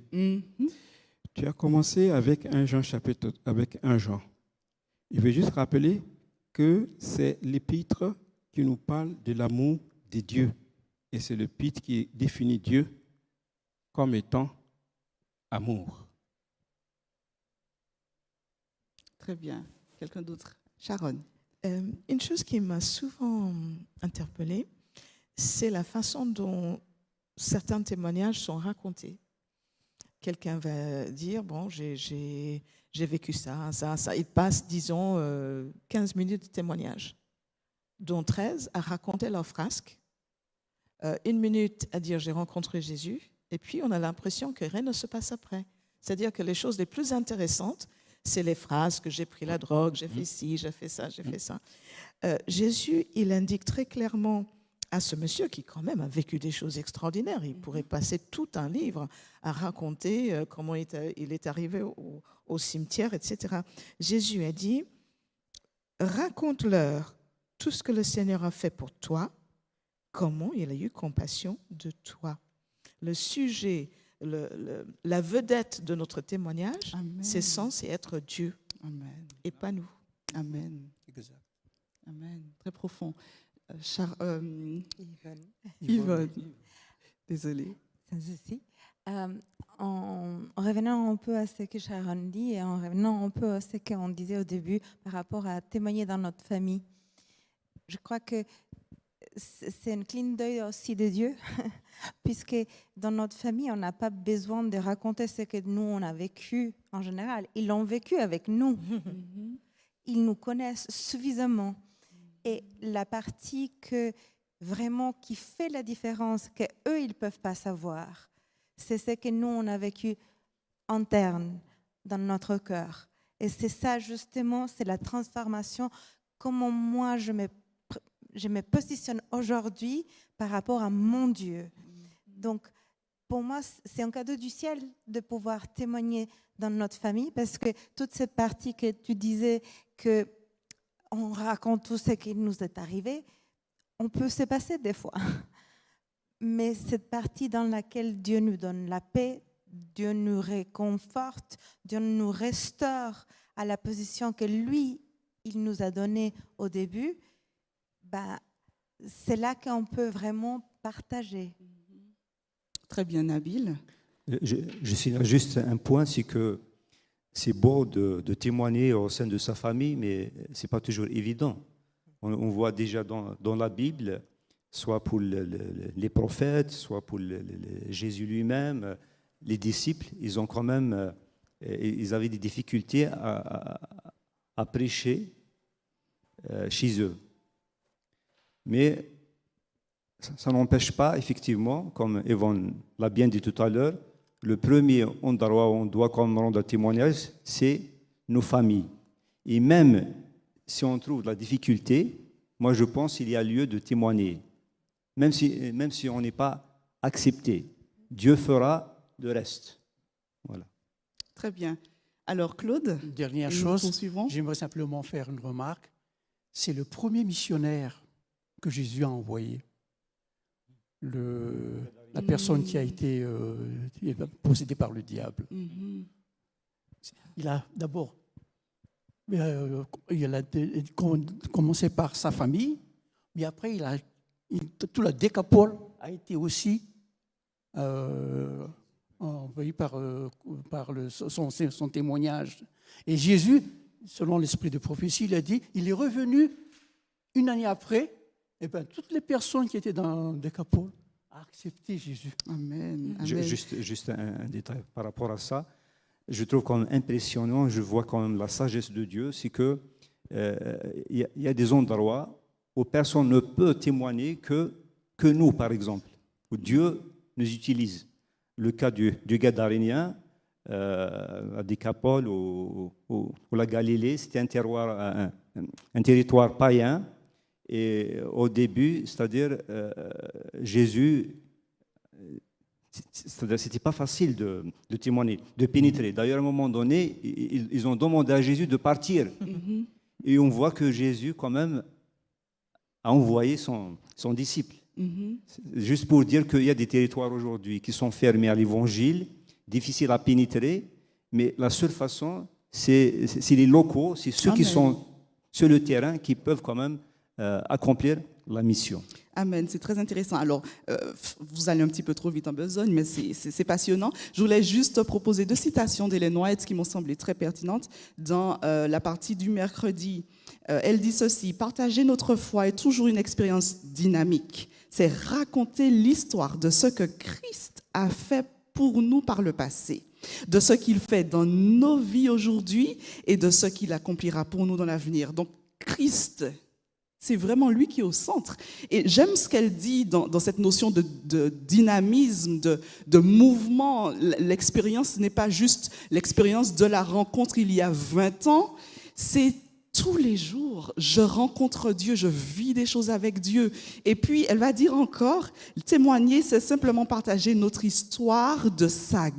Tu as commencé avec 1 Jean chapitre, avec 1 Jean. Je vais juste rappeler que c'est l'épître qui nous parle de l'amour de Dieu. Et c'est l'épître qui définit Dieu comme étant amour. Très bien. Quelqu'un d'autre? Sharon. Une chose qui m'a souvent interpellée, c'est la façon dont certains témoignages sont racontés. Quelqu'un va dire, bon, j'ai vécu ça. Il passe, disons, 15 minutes de témoignage, dont 13 à raconter leur frasque, 1 minute à dire j'ai rencontré Jésus, et puis on a l'impression que rien ne se passe après. C'est-à-dire que les choses les plus intéressantes, c'est les phrases que j'ai pris la drogue, j'ai fait ci, j'ai fait ça, j'ai fait ça. Jésus, il indique très clairement à ce monsieur qui quand même a vécu des choses extraordinaires. Il pourrait passer tout un livre à raconter comment il est arrivé au cimetière, etc. Jésus a dit, raconte-leur tout ce que le Seigneur a fait pour toi, comment il a eu compassion de toi. Le sujet, la vedette de notre témoignage, c'est censé être Dieu. Amen. Et pas nous. Amen. Exact. Amen. Très profond. Yvonne. Désolée. Sans souci. En revenant un peu à ce que Sharon dit et en revenant un peu à ce qu'on disait au début par rapport à témoigner dans notre famille, je crois que c'est un clin d'œil aussi de Dieu, puisque dans notre famille, on n'a pas besoin de raconter ce que nous, on a vécu en général. Ils l'ont vécu avec nous. Ils nous connaissent suffisamment. Et la partie qui fait la différence, qu'eux, ils ne peuvent pas savoir, c'est ce que nous, on a vécu interne dans notre cœur. Et c'est ça, justement, c'est la transformation, comment moi, je me positionne aujourd'hui par rapport à mon Dieu. Donc, pour moi, c'est un cadeau du ciel de pouvoir témoigner dans notre famille, parce que toute cette partie que tu disais, qu'on raconte tout ce qui nous est arrivé, on peut se passer des fois. Mais cette partie dans laquelle Dieu nous donne la paix, Dieu nous réconforte, Dieu nous restaure à la position que lui, il nous a donnée au début, c'est là qu'on peut vraiment partager. Très bien, Nabil. Je signale juste un point, c'est que c'est beau de témoigner au sein de sa famille, mais ce n'est pas toujours évident. On voit déjà dans la Bible, soit pour les prophètes, soit pour Jésus lui-même, les disciples, ils avaient des difficultés à prêcher chez eux. Mais ça n'empêche pas, effectivement, comme Yvonne l'a bien dit tout à l'heure, le premier endroit où on doit quand même rendre témoignage, c'est nos familles. Et même si on trouve de la difficulté, moi je pense qu'il y a lieu de témoigner. Même si on n'est pas accepté, Dieu fera le reste. Voilà. Très bien. Alors, Claude, Dernière et nous chose, poursuivons. j'aimerais simplement faire une remarque. C'est le premier missionnaire que Jésus a envoyé. La personne qui a été possédée par le diable. Mhm. Il a d'abord il a commencé par sa famille, mais après tout la décapole a été aussi envoyé par son témoignage. Et Jésus, selon l'esprit de prophétie, il a dit, il est revenu une année après, et bien toutes les personnes qui étaient dans Décapole ont accepté Jésus. Amen. Amen. Juste un détail par rapport à ça. Je trouve quand même impressionnant, je vois quand même la sagesse de Dieu, c'est que y a des endroits où personne ne peut témoigner que nous, par exemple, où Dieu nous utilise. Le cas du Gadarénien, à Décapole ou la Galilée, c'était un territoire païen. Et au début, c'est-à-dire Jésus, c'était pas facile de témoigner, de pénétrer. D'ailleurs, à un moment donné, ils ont demandé à Jésus de partir. Mhm. Et on voit que Jésus, quand même, a envoyé son disciple. Mhm. Juste pour dire qu'il y a des territoires aujourd'hui qui sont fermés à l'évangile, difficiles à pénétrer, mais la seule façon, c'est les locaux, c'est ceux qui sont sur le terrain qui peuvent quand même accomplir la mission. Amen, c'est très intéressant. Alors, vous allez un petit peu trop vite en besogne, mais c'est passionnant. Je voulais juste proposer 2 citations d'Ellen White qui m'ont semblé très pertinentes dans la partie du mercredi. Elle dit ceci: partager notre foi est toujours une expérience dynamique. C'est raconter l'histoire de ce que Christ a fait pour nous par le passé, de ce qu'il fait dans nos vies aujourd'hui et de ce qu'il accomplira pour nous dans l'avenir. Donc, Christ, c'est vraiment lui qui est au centre. Et j'aime ce qu'elle dit dans cette notion de dynamisme, de mouvement. L'expérience n'est pas juste l'expérience de la rencontre il y a 20 ans, c'est tous les jours, je rencontre Dieu, je vis des choses avec Dieu. Et puis, elle va dire encore, témoigner, c'est simplement partager notre histoire de sa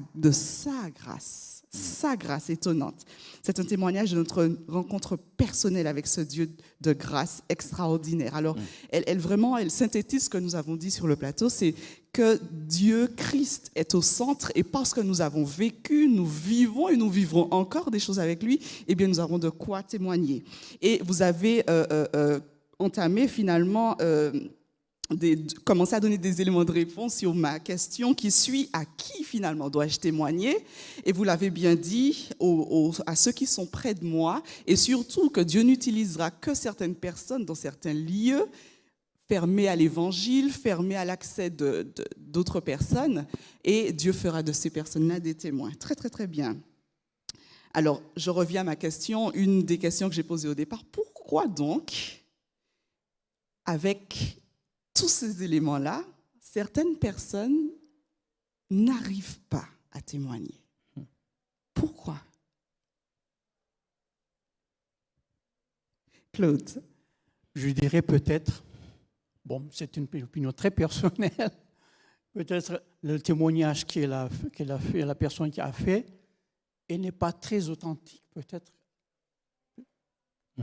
grâce. Sa grâce étonnante. C'est un témoignage de notre rencontre personnelle avec ce Dieu de grâce extraordinaire. Alors, elle synthétise ce que nous avons dit sur le plateau, c'est que Dieu, Christ, est au centre, et parce que nous avons vécu, nous vivons et nous vivrons encore des choses avec lui, eh bien, nous avons de quoi témoigner. Et vous avez entamé finalement... commencer à donner des éléments de réponse sur ma question qui suit: à qui finalement dois-je témoigner? Et vous l'avez bien dit, à ceux qui sont près de moi, et surtout que Dieu n'utilisera que certaines personnes dans certains lieux fermés à l'évangile, fermés à l'accès d'autres personnes, et Dieu fera de ces personnes-là des témoins. Très, très, très bien. Alors, je reviens à ma question, une des questions que j'ai posées au départ. Pourquoi donc, avec tous ces éléments-là, certaines personnes n'arrivent pas à témoigner? Pourquoi? Claude? Je dirais peut-être, c'est une opinion très personnelle, peut-être le témoignage la personne qui a fait, elle n'est pas très authentique, peut-être.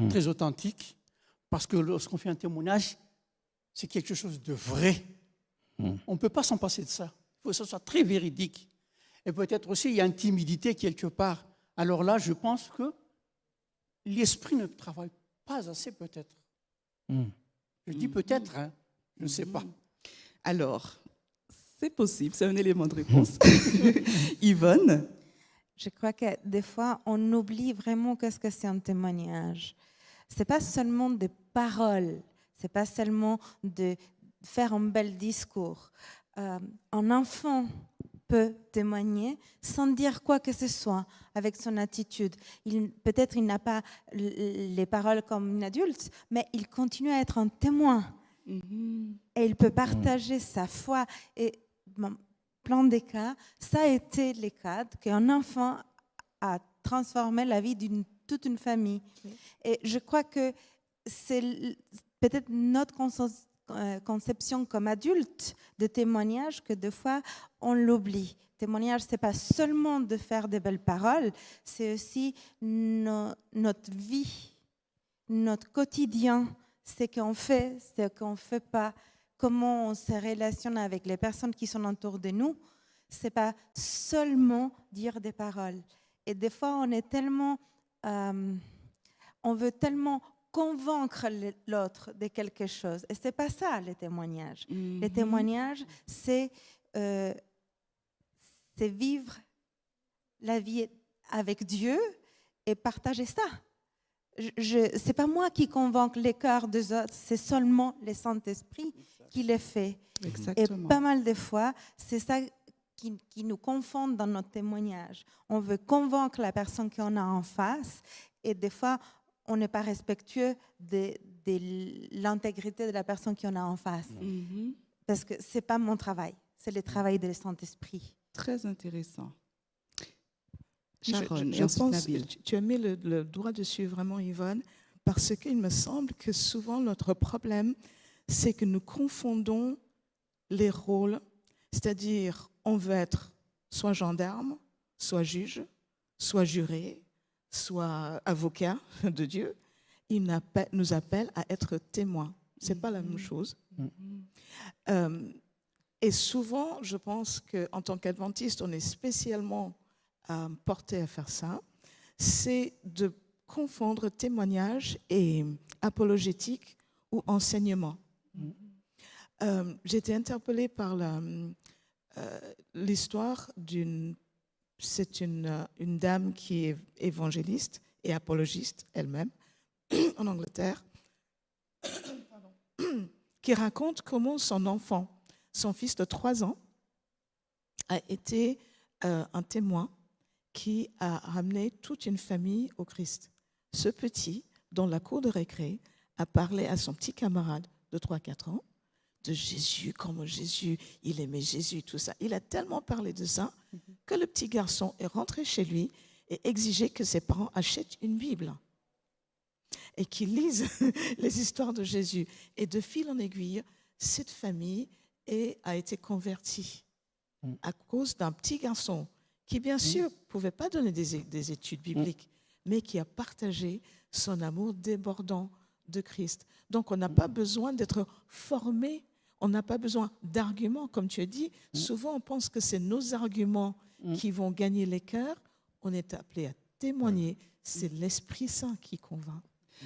Très authentique, parce que lorsqu'on fait un témoignage, c'est quelque chose de vrai. On ne peut pas s'en passer de ça. Il faut que ce soit très véridique. Et peut-être aussi, il y a une timidité quelque part. Alors là, je pense que l'esprit ne travaille pas assez, peut-être. Je dis peut-être, hein, je ne sais pas. Alors, c'est possible, c'est un élément de réponse. Yvonne? Je crois que des fois, on oublie vraiment qu'est-ce que c'est un témoignage. Ce n'est pas seulement des paroles. Ce n'est pas seulement de faire un bel discours. Un enfant peut témoigner sans dire quoi que ce soit, avec son attitude. Peut-être il n'a pas les paroles comme un adulte, mais il continue à être un témoin. Et il peut partager sa foi. Et plein de cas, ça a été le cas qu'un enfant a transformé la vie d'une toute une famille. Oui. Et je crois que c'est peut-être notre conception comme adulte de témoignage que des fois on l'oublie. Témoignage, c'est pas seulement de faire des belles paroles, c'est aussi notre vie, notre quotidien, ce qu'on fait, ce qu'on fait pas, comment on se relationne avec les personnes qui sont autour de nous. C'est pas seulement dire des paroles. Et des fois, on est tellement, on veut tellement convaincre l'autre de quelque chose. Et c'est pas ça les témoignages. Les témoignages, c'est vivre la vie avec Dieu et partager ça. C'est pas moi qui convainc les cœurs des autres, c'est seulement le Saint-Esprit qui le fait. Exactement. Et pas mal de fois, c'est ça qui nous confond dans notre témoignage. On veut convaincre la personne qu'on a en face et des fois, on n'est pas respectueux de l'intégrité de la personne qu'on a en face. Parce que ce n'est pas mon travail, c'est le travail du Saint-Esprit. Très intéressant. Sharon, Je pense que tu as mis le doigt dessus vraiment, Yvonne, parce qu'il me semble que souvent notre problème, c'est que nous confondons les rôles, c'est-à-dire on veut être soit gendarme, soit juge, soit juré, soit avocat de Dieu. Il nous appelle à être témoins. Ce n'est pas la même chose. Et souvent, je pense qu'en tant qu'adventiste, on est spécialement porté à faire ça, c'est de confondre témoignage et apologétique ou enseignement. J'ai été interpellée par l'histoire c'est une dame qui est évangéliste et apologiste elle-même en Angleterre, qui raconte comment son enfant, son fils de 3 ans, a été un témoin qui a ramené toute une famille au Christ. Ce petit, dans la cour de récré, a parlé à son petit camarade de 3-4 ans de Jésus, comment Jésus, il aimait Jésus, tout ça. Il a tellement parlé de ça que le petit garçon est rentré chez lui et exigeait que ses parents achètent une Bible et qu'ils lisent les histoires de Jésus. Et de fil en aiguille, cette famille a été convertie à cause d'un petit garçon qui, bien sûr, ne pouvait pas donner des études bibliques, mais qui a partagé son amour débordant de Christ. Donc, on n'a pas besoin d'être formé, on n'a pas besoin d'arguments, comme tu as dit. Souvent, on pense que c'est nos arguments qui vont gagner les cœurs. On est appelé à témoigner. C'est l'Esprit Saint qui convainc.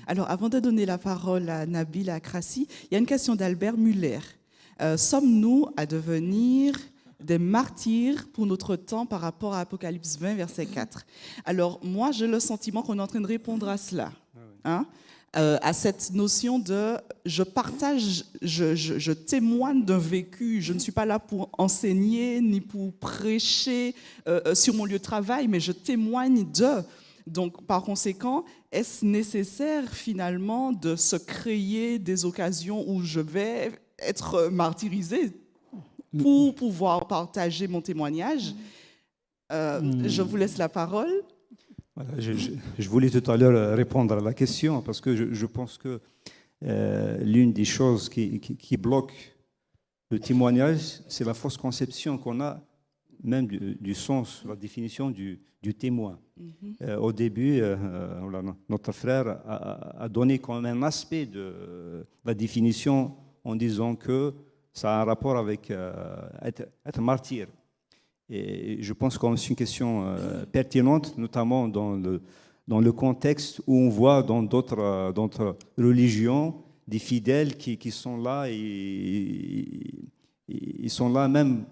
Alors, avant de donner la parole à Nabil, à Krassi, il y a une question d'Albert Muller. Sommes-nous à devenir des martyrs pour notre temps par rapport à Apocalypse 20, verset 4? Alors, moi, j'ai le sentiment qu'on est en train de répondre à cela, à cette notion de je partage, je témoigne d'un vécu. Je ne suis pas là pour enseigner ni pour prêcher sur mon lieu de travail, mais je témoigne de. Donc, par conséquent, est-ce nécessaire finalement de se créer des occasions où je vais être martyrisé pour pouvoir partager mon témoignage? Je vous laisse la parole. Voilà, je voulais tout à l'heure répondre à la question parce que je pense que l'une des choses qui bloque le témoignage, c'est la fausse conception qu'on a même du sens, la définition du témoin. Au début, notre frère a donné comme un aspect de la définition en disant que ça a un rapport avec être martyr. Et je pense que c'est une question pertinente, notamment dans le contexte où on voit dans d'autres religions des fidèles qui sont là et ils sont là même,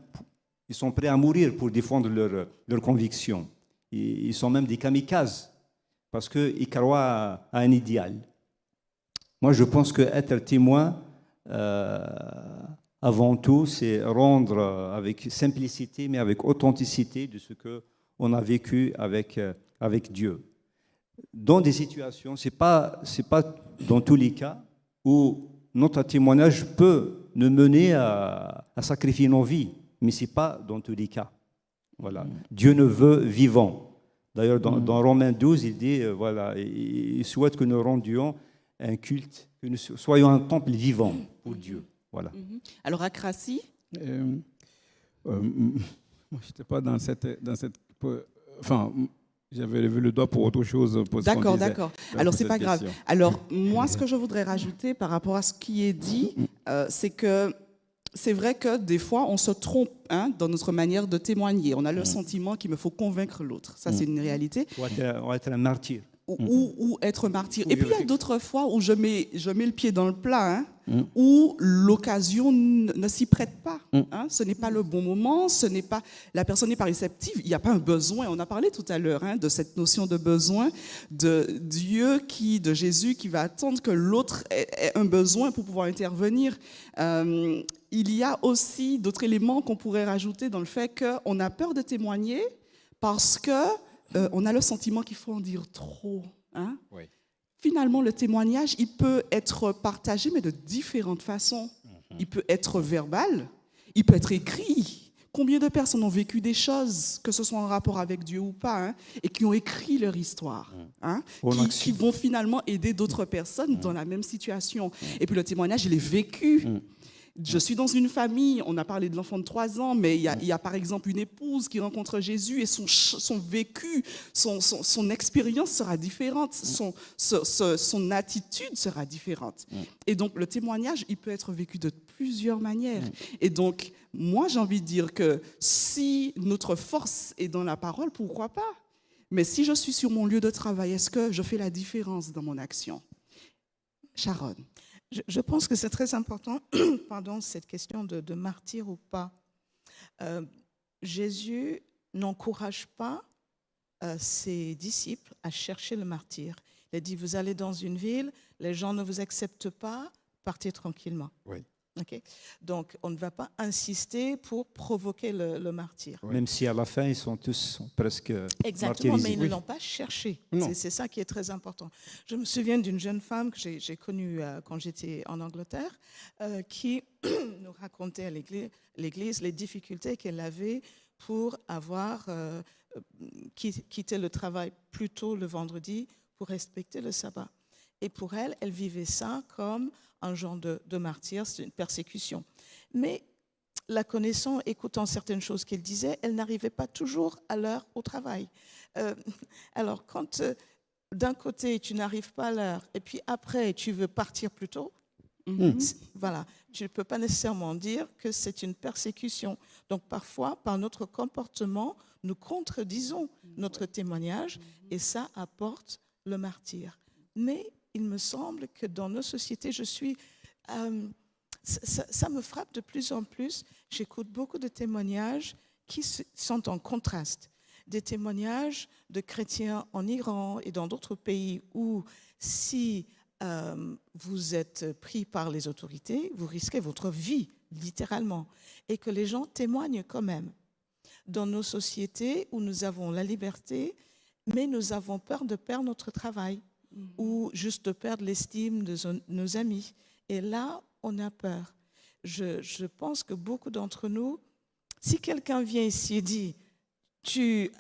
ils sont prêts à mourir pour défendre leurs convictions. Ils sont même des kamikazes parce qu'ils croient à un idéal. Moi, je pense qu'être témoin, avant tout, c'est rendre avec simplicité, mais avec authenticité de ce qu'on a vécu avec Dieu. Dans des situations, c'est pas dans tous les cas où notre témoignage peut nous mener à sacrifier nos vies mais ce n'est pas dans tous les cas. Voilà. Dieu nous veut vivants. D'ailleurs, dans Romains 12, il dit, voilà, il souhaite que nous rendions un culte, que nous soyons un temple vivant pour Dieu. Voilà. Alors, à Crassi, Moi, je n'étais pas dans cette. Enfin, j'avais levé le doigt pour autre chose. Pour ce qu'on d'accord, disait d'accord. dans Alors, c'est cette pas grave. question. Alors, moi, ce que je voudrais rajouter par rapport à ce qui est dit, c'est que c'est vrai que des fois, on se trompe dans notre manière de témoigner. On a le sentiment qu'il me faut convaincre l'autre. Ça, c'est une réalité. On va être un martyr. Ou être martyr. Et puis, il y a d'autres fois où je mets le pied dans le plat, où l'occasion ne s'y prête pas. Ce n'est pas le bon moment, la personne n'est pas réceptive, il n'y a pas un besoin. On a parlé tout à l'heure de cette notion de besoin, de Dieu, de Jésus qui va attendre que l'autre ait un besoin pour pouvoir intervenir. Il y a aussi d'autres éléments qu'on pourrait rajouter dans le fait qu'on a peur de témoigner parce que on a le sentiment qu'il faut en dire trop. Oui. Finalement, le témoignage, il peut être partagé, mais de différentes façons. Il peut être verbal, il peut être écrit. Combien de personnes ont vécu des choses, que ce soit en rapport avec Dieu ou pas, et qui ont écrit leur histoire, qui vont finalement aider d'autres personnes dans la même situation. Et puis le témoignage, il est vécu. Je suis dans une famille, on a parlé de l'enfant de 3 ans, mais il y a par exemple une épouse qui rencontre Jésus et son vécu, son expérience sera différente, son attitude sera différente. Et donc le témoignage, il peut être vécu de plusieurs manières. Et donc, moi j'ai envie de dire que si notre force est dans la parole, pourquoi pas? Mais si je suis sur mon lieu de travail, est-ce que je fais la différence dans mon action? Sharon. Je pense que c'est très important, cette question de martyr ou pas. Jésus n'encourage pas ses disciples à chercher le martyr. Il a dit, vous allez dans une ville, les gens ne vous acceptent pas, partez tranquillement. Oui. Okay. Donc, on ne va pas insister pour provoquer le martyr. Même si à la fin, ils sont tous presque Exactement, martyrisés. mais ils ne l'ont pas cherché. C'est ça qui est très important. Je me souviens d'une jeune femme que j'ai connue quand j'étais en Angleterre, qui nous racontait à l'église les difficultés qu'elle avait pour avoir quitté le travail plus tôt le vendredi pour respecter le sabbat. Et pour elle, elle vivait ça comme un genre de martyr, c'est une persécution. Mais la connaissant, écoutant certaines choses qu'elle disait, elle n'arrivait pas toujours à l'heure au travail. Alors, quand d'un côté, tu n'arrives pas à l'heure, et puis après, tu veux partir plus tôt, voilà, tu ne peux pas nécessairement dire que c'est une persécution. Donc, parfois, par notre comportement, nous contredisons notre témoignage, et ça apporte le martyr. Mais il me semble que dans nos sociétés, ça me frappe de plus en plus. J'écoute beaucoup de témoignages qui sont en contraste. Des témoignages de chrétiens en Iran et dans d'autres pays où si vous êtes pris par les autorités, vous risquez votre vie, littéralement. Et que les gens témoignent quand même. Dans nos sociétés où nous avons la liberté, mais nous avons peur de perdre notre travail. Ou juste de perdre l'estime de nos amis. Et là, on a peur. Je pense que beaucoup d'entre nous, si quelqu'un vient ici et dit, tu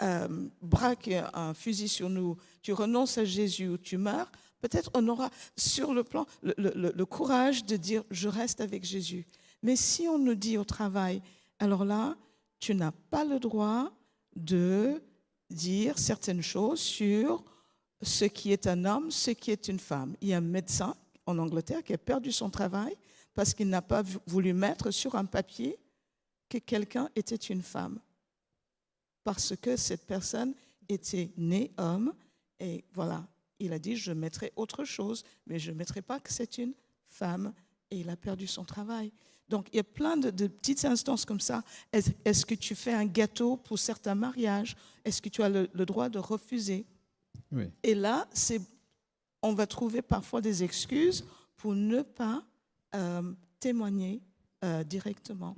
braques un fusil sur nous, tu renonces à Jésus ou tu meurs, peut-être on aura sur le plan le courage de dire, je reste avec Jésus. Mais si on nous dit au travail, alors là, tu n'as pas le droit de dire certaines choses sur ce qui est un homme, ce qui est une femme. Il y a un médecin en Angleterre qui a perdu son travail parce qu'il n'a pas voulu mettre sur un papier que quelqu'un était une femme. Parce que cette personne était née homme et voilà, il a dit je mettrai autre chose, mais je ne mettrai pas que c'est une femme et il a perdu son travail. Donc il y a plein de petites instances comme ça. Est-ce que tu fais un gâteau pour certains mariages? Est-ce que tu as le droit de refuser? Oui. Et là, on va trouver parfois des excuses pour ne pas témoigner directement.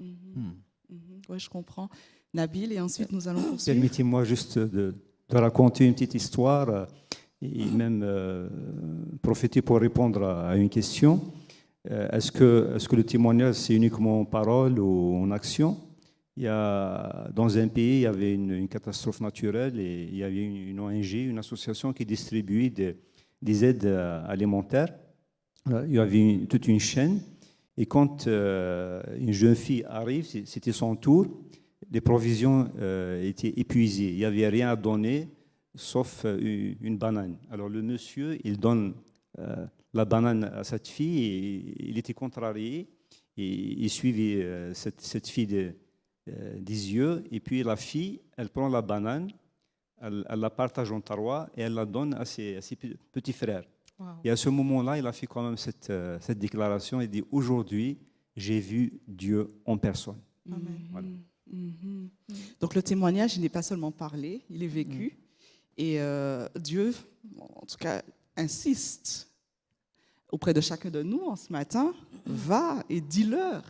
Oui, je comprends. Nabil, et ensuite nous allons poursuivre. Permettez-moi juste de raconter une petite histoire et même profiter pour répondre à une question. Est-ce que le témoignage, c'est uniquement en parole ou en action? Dans un pays, il y avait une catastrophe naturelle et il y avait une ONG, une association qui distribuait des aides alimentaires. Il y avait toute une chaîne. Et quand une jeune fille arrive, c'était son tour, les provisions étaient épuisées. Il n'y avait rien à donner, sauf une banane. Alors le monsieur, il donne la banane à cette fille et il était contrarié. Et il suivait cette fille des yeux. Et puis la fille, elle prend la banane, elle la partage en trois et elle la donne à ses petits frères. Wow. Et à ce moment-là, il a fait quand même cette déclaration. Il dit, aujourd'hui, j'ai vu Dieu en personne. Amen. Voilà. Mhm. Donc le témoignage, il n'est pas seulement parlé, il est vécu. Et Dieu, en tout cas, insiste auprès de chacun de nous en ce matin, va et dis-leur.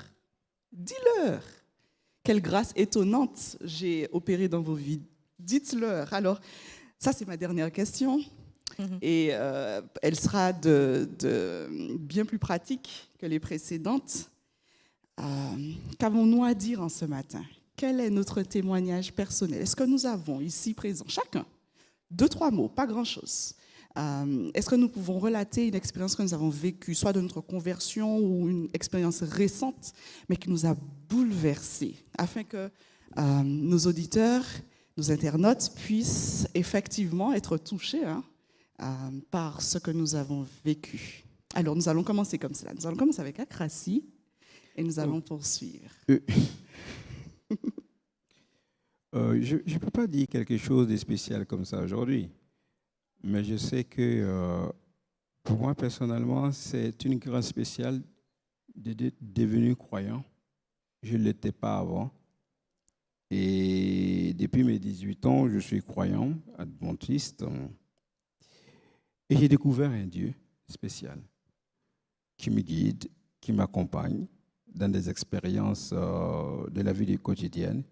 Dis-leur. Quelle grâce étonnante j'ai opérée dans vos vies. Dites-leur. Alors, ça, c'est ma dernière question. Et elle sera bien plus pratique que les précédentes. Qu'avons-nous à dire en ce matin? Quel est notre témoignage personnel? Est-ce que nous avons ici présents, chacun, 2-3 mots, pas grand-chose. Est-ce que nous pouvons relater une expérience que nous avons vécue, soit de notre conversion ou une expérience récente, mais qui nous a bouleversés, afin que nos auditeurs, nos internautes puissent effectivement être touchés par ce que nous avons vécu? Alors, nous allons commencer comme cela. Nous allons commencer avec Akrasi et nous allons poursuivre. Je ne peux pas dire quelque chose de spécial comme ça aujourd'hui, mais je sais que pour moi, personnellement, c'est une grâce spéciale de devenir croyant. Je ne l'étais pas avant. Et depuis mes 18 ans, je suis croyant, adventiste. Et j'ai découvert un Dieu spécial qui me guide, qui m'accompagne dans des expériences de la vie quotidienne.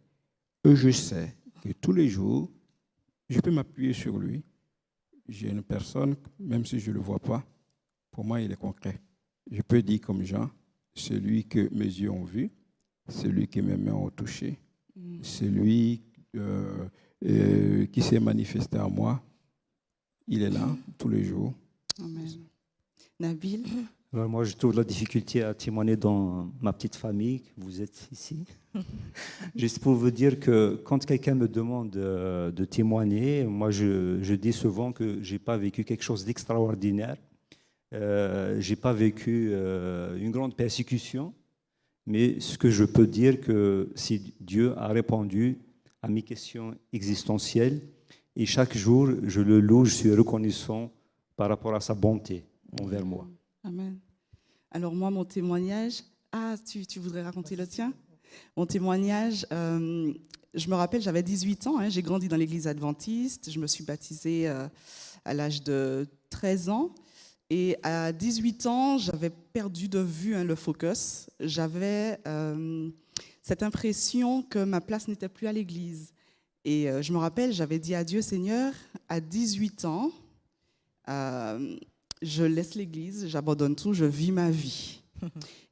Et je sais que tous les jours, je peux m'appuyer sur lui. J'ai une personne, même si je ne le vois pas, pour moi, il est concret. Je peux dire comme Jean, celui que mes yeux ont vu, celui que mes mains ont touché, celui qui s'est manifesté à moi, il est là tous les jours. Amen. Nabil? Alors moi, je trouve la difficulté à témoigner dans ma petite famille, vous êtes ici. Juste pour vous dire que quand quelqu'un me demande de témoigner, moi, je dis souvent que je n'ai pas vécu quelque chose d'extraordinaire. Je n'ai pas vécu une grande persécution. Mais ce que je peux dire, que si Dieu a répondu à mes questions existentielles, et chaque jour, je le loue, je suis reconnaissant par rapport à sa bonté envers moi. Amen. Alors moi, mon témoignage... Ah, tu voudrais raconter le tien? Mon témoignage, je me rappelle, j'avais 18 ans, j'ai grandi dans l'église adventiste, je me suis baptisée à l'âge de 13 ans. Et à 18 ans, j'avais perdu de vue le focus. J'avais cette impression que ma place n'était plus à l'église. Et je me rappelle, j'avais dit à Dieu, Seigneur, à 18 ans, je laisse l'église, j'abandonne tout, je vis ma vie.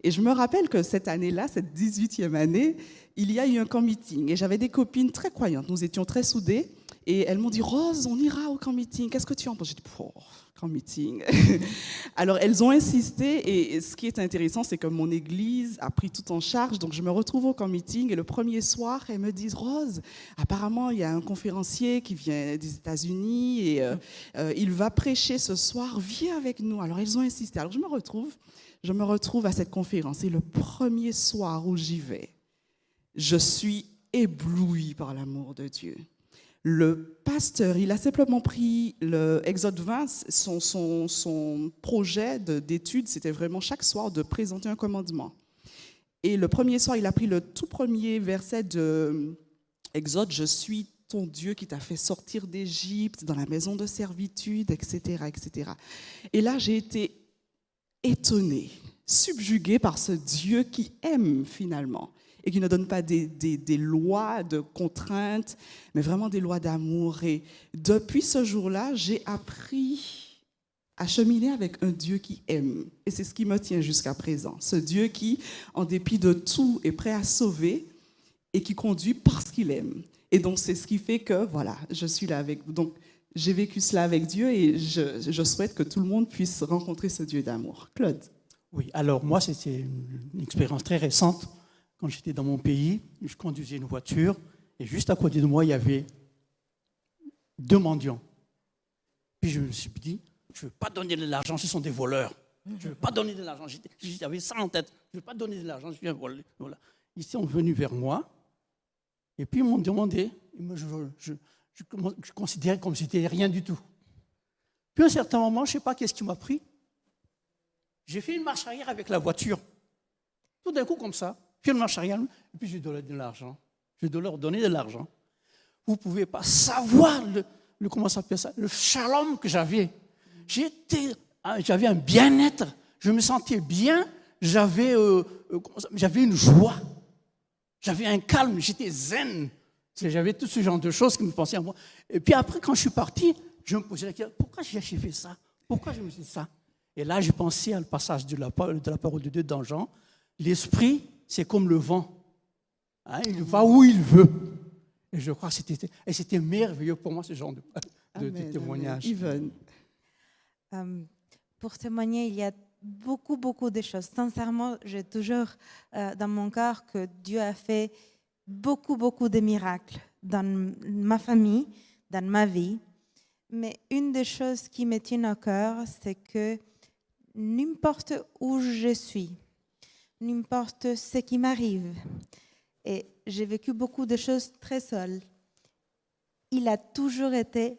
Et je me rappelle que cette année-là, cette 18e année, il y a eu un camp meeting. Et j'avais des copines très croyantes, nous étions très soudées. Et elles m'ont dit, Rose, on ira au camp meeting, qu'est-ce que tu en penses? J'ai dit, camp meeting. Alors, elles ont insisté, et ce qui est intéressant, c'est que mon église a pris tout en charge, donc je me retrouve au camp meeting, et le premier soir, elles me disent, Rose, apparemment, il y a un conférencier qui vient des États-Unis, et il va prêcher ce soir, viens avec nous. Alors, elles ont insisté. Alors, je me retrouve à cette conférence, et le premier soir où j'y vais, je suis éblouie par l'amour de Dieu. Le pasteur, il a simplement pris le Exode 20, son projet d'étude, c'était vraiment chaque soir de présenter un commandement. Et le premier soir, il a pris le tout premier verset de Exode, « Je suis ton Dieu qui t'a fait sortir d'Égypte, dans la maison de servitude, etc. etc. » Et là, j'ai été étonnée, subjuguée par ce Dieu qui aime finalement. Et qui ne donne pas des lois de contraintes, mais vraiment des lois d'amour. Et depuis ce jour-là, j'ai appris à cheminer avec un Dieu qui aime. Et c'est ce qui me tient jusqu'à présent. Ce Dieu qui, en dépit de tout, est prêt à sauver et qui conduit parce qu'il aime. Et donc, c'est ce qui fait que, voilà, je suis là avec vous. Donc, j'ai vécu cela avec Dieu et je souhaite que tout le monde puisse rencontrer ce Dieu d'amour. Claude. Oui, alors moi, c'était une expérience très récente. Quand j'étais dans mon pays, je conduisais une voiture et juste à côté de moi, il y avait 2 mendiants. Puis je me suis dit, je ne veux pas donner de l'argent, ce sont des voleurs. Je ne veux pas donner de l'argent. J'avais ça en tête. Je ne veux pas donner de l'argent, je suis un voleur. Voilà. Ils sont venus vers moi et puis ils m'ont demandé. Et moi, je considérais comme si c'était rien du tout. Puis à un certain moment, je ne sais pas qu'est-ce qui m'a pris. J'ai fait une marche arrière avec la voiture. Tout d'un coup, comme ça, puis une marche arrière, et puis je dois leur donner de l'argent. Je dois leur donner de l'argent. Vous ne pouvez pas savoir comment ça s'appelle ça, le shalom que j'avais. J'avais un bien-être, je me sentais bien, j'avais une joie, j'avais un calme, j'étais zen. J'avais tout ce genre de choses qui me pensaient à moi. Et puis après, quand je suis parti, je me posais la question, pourquoi j'ai fait ça? Pourquoi je me suis dit ça? Et là, j'ai pensé à le passage de la parole de Dieu dans Jean. L'esprit, c'est comme le vent. Hein, il va où il veut. Et je crois que c'était merveilleux pour moi, ce genre de témoignage. Yvonne. Pour témoigner, il y a beaucoup de choses. Sincèrement, j'ai toujours dans mon cœur que Dieu a fait beaucoup de miracles dans ma famille, dans ma vie. Mais une des choses qui me tient au cœur, c'est que n'importe où je suis, n'importe ce qui m'arrive, et j'ai vécu beaucoup de choses très seule, il a toujours été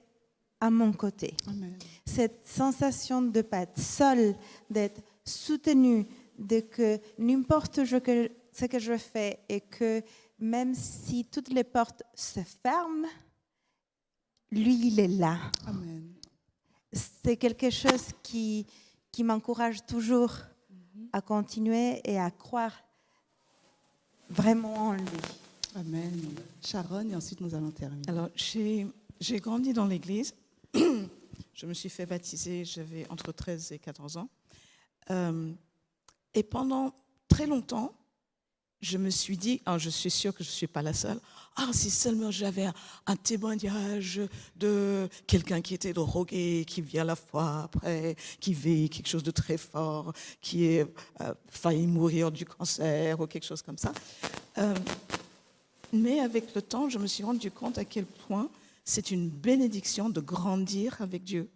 à mon côté. Amen. Cette sensation de ne pas être seule, d'être soutenue, de que n'importe ce que je fais et que même si toutes les portes se ferment, lui, il est là. Amen. C'est quelque chose qui m'encourage toujours à continuer et à croire vraiment en lui. Amen. Sharon, et ensuite nous allons terminer. Alors, j'ai grandi dans l'église. Je me suis fait baptiser, j'avais entre 13 et 14 ans. Et pendant très longtemps, je me suis dit, je suis sûre que je ne suis pas la seule, si seulement j'avais un témoignage de quelqu'un qui était drogué, qui vient la foi après, qui vit quelque chose de très fort, qui a failli mourir du cancer ou quelque chose comme ça. Mais avec le temps, je me suis rendu compte à quel point c'est une bénédiction de grandir avec Dieu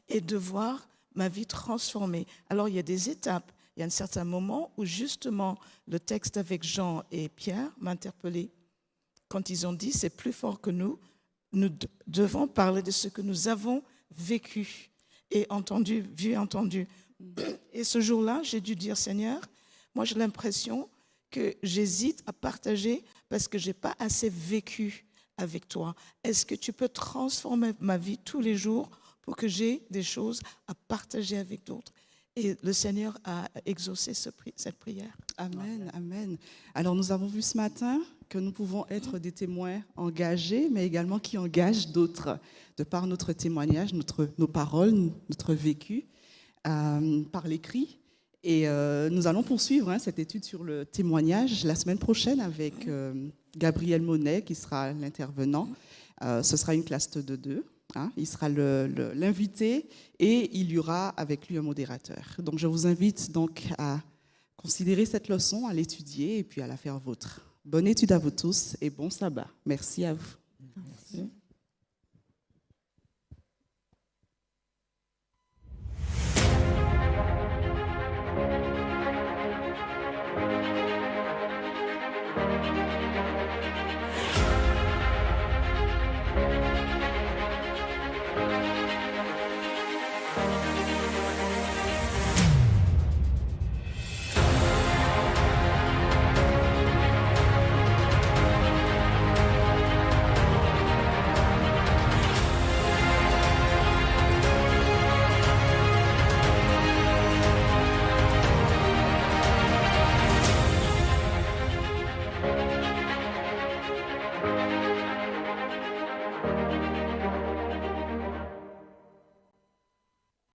et de voir ma vie transformée. Alors, il y a des étapes. Il y a un certain moment où, justement, le texte avec Jean et Pierre m'a interpellée. Quand ils ont dit, c'est plus fort que nous devons parler de ce que nous avons vécu et entendu, vu et entendu. Et ce jour-là, j'ai dû dire, Seigneur, moi j'ai l'impression que j'hésite à partager parce que je n'ai pas assez vécu avec toi. Est-ce que tu peux transformer ma vie tous les jours pour que j'ai des choses à partager avec d'autres? Et le Seigneur a exaucé cette prière. Amen, amen. Alors nous avons vu ce matin que nous pouvons être des témoins engagés, mais également qui engagent d'autres, de par notre témoignage, nos paroles, notre vécu, par l'écrit. Et nous allons poursuivre cette étude sur le témoignage la semaine prochaine avec Gabriel Monet, qui sera l'intervenant. Ce sera une classe de 2. Il sera l'invité et il y aura avec lui un modérateur. Donc je vous invite donc à considérer cette leçon, à l'étudier et puis à la faire vôtre. Bonne étude à vous tous et bon sabbat. Merci à vous.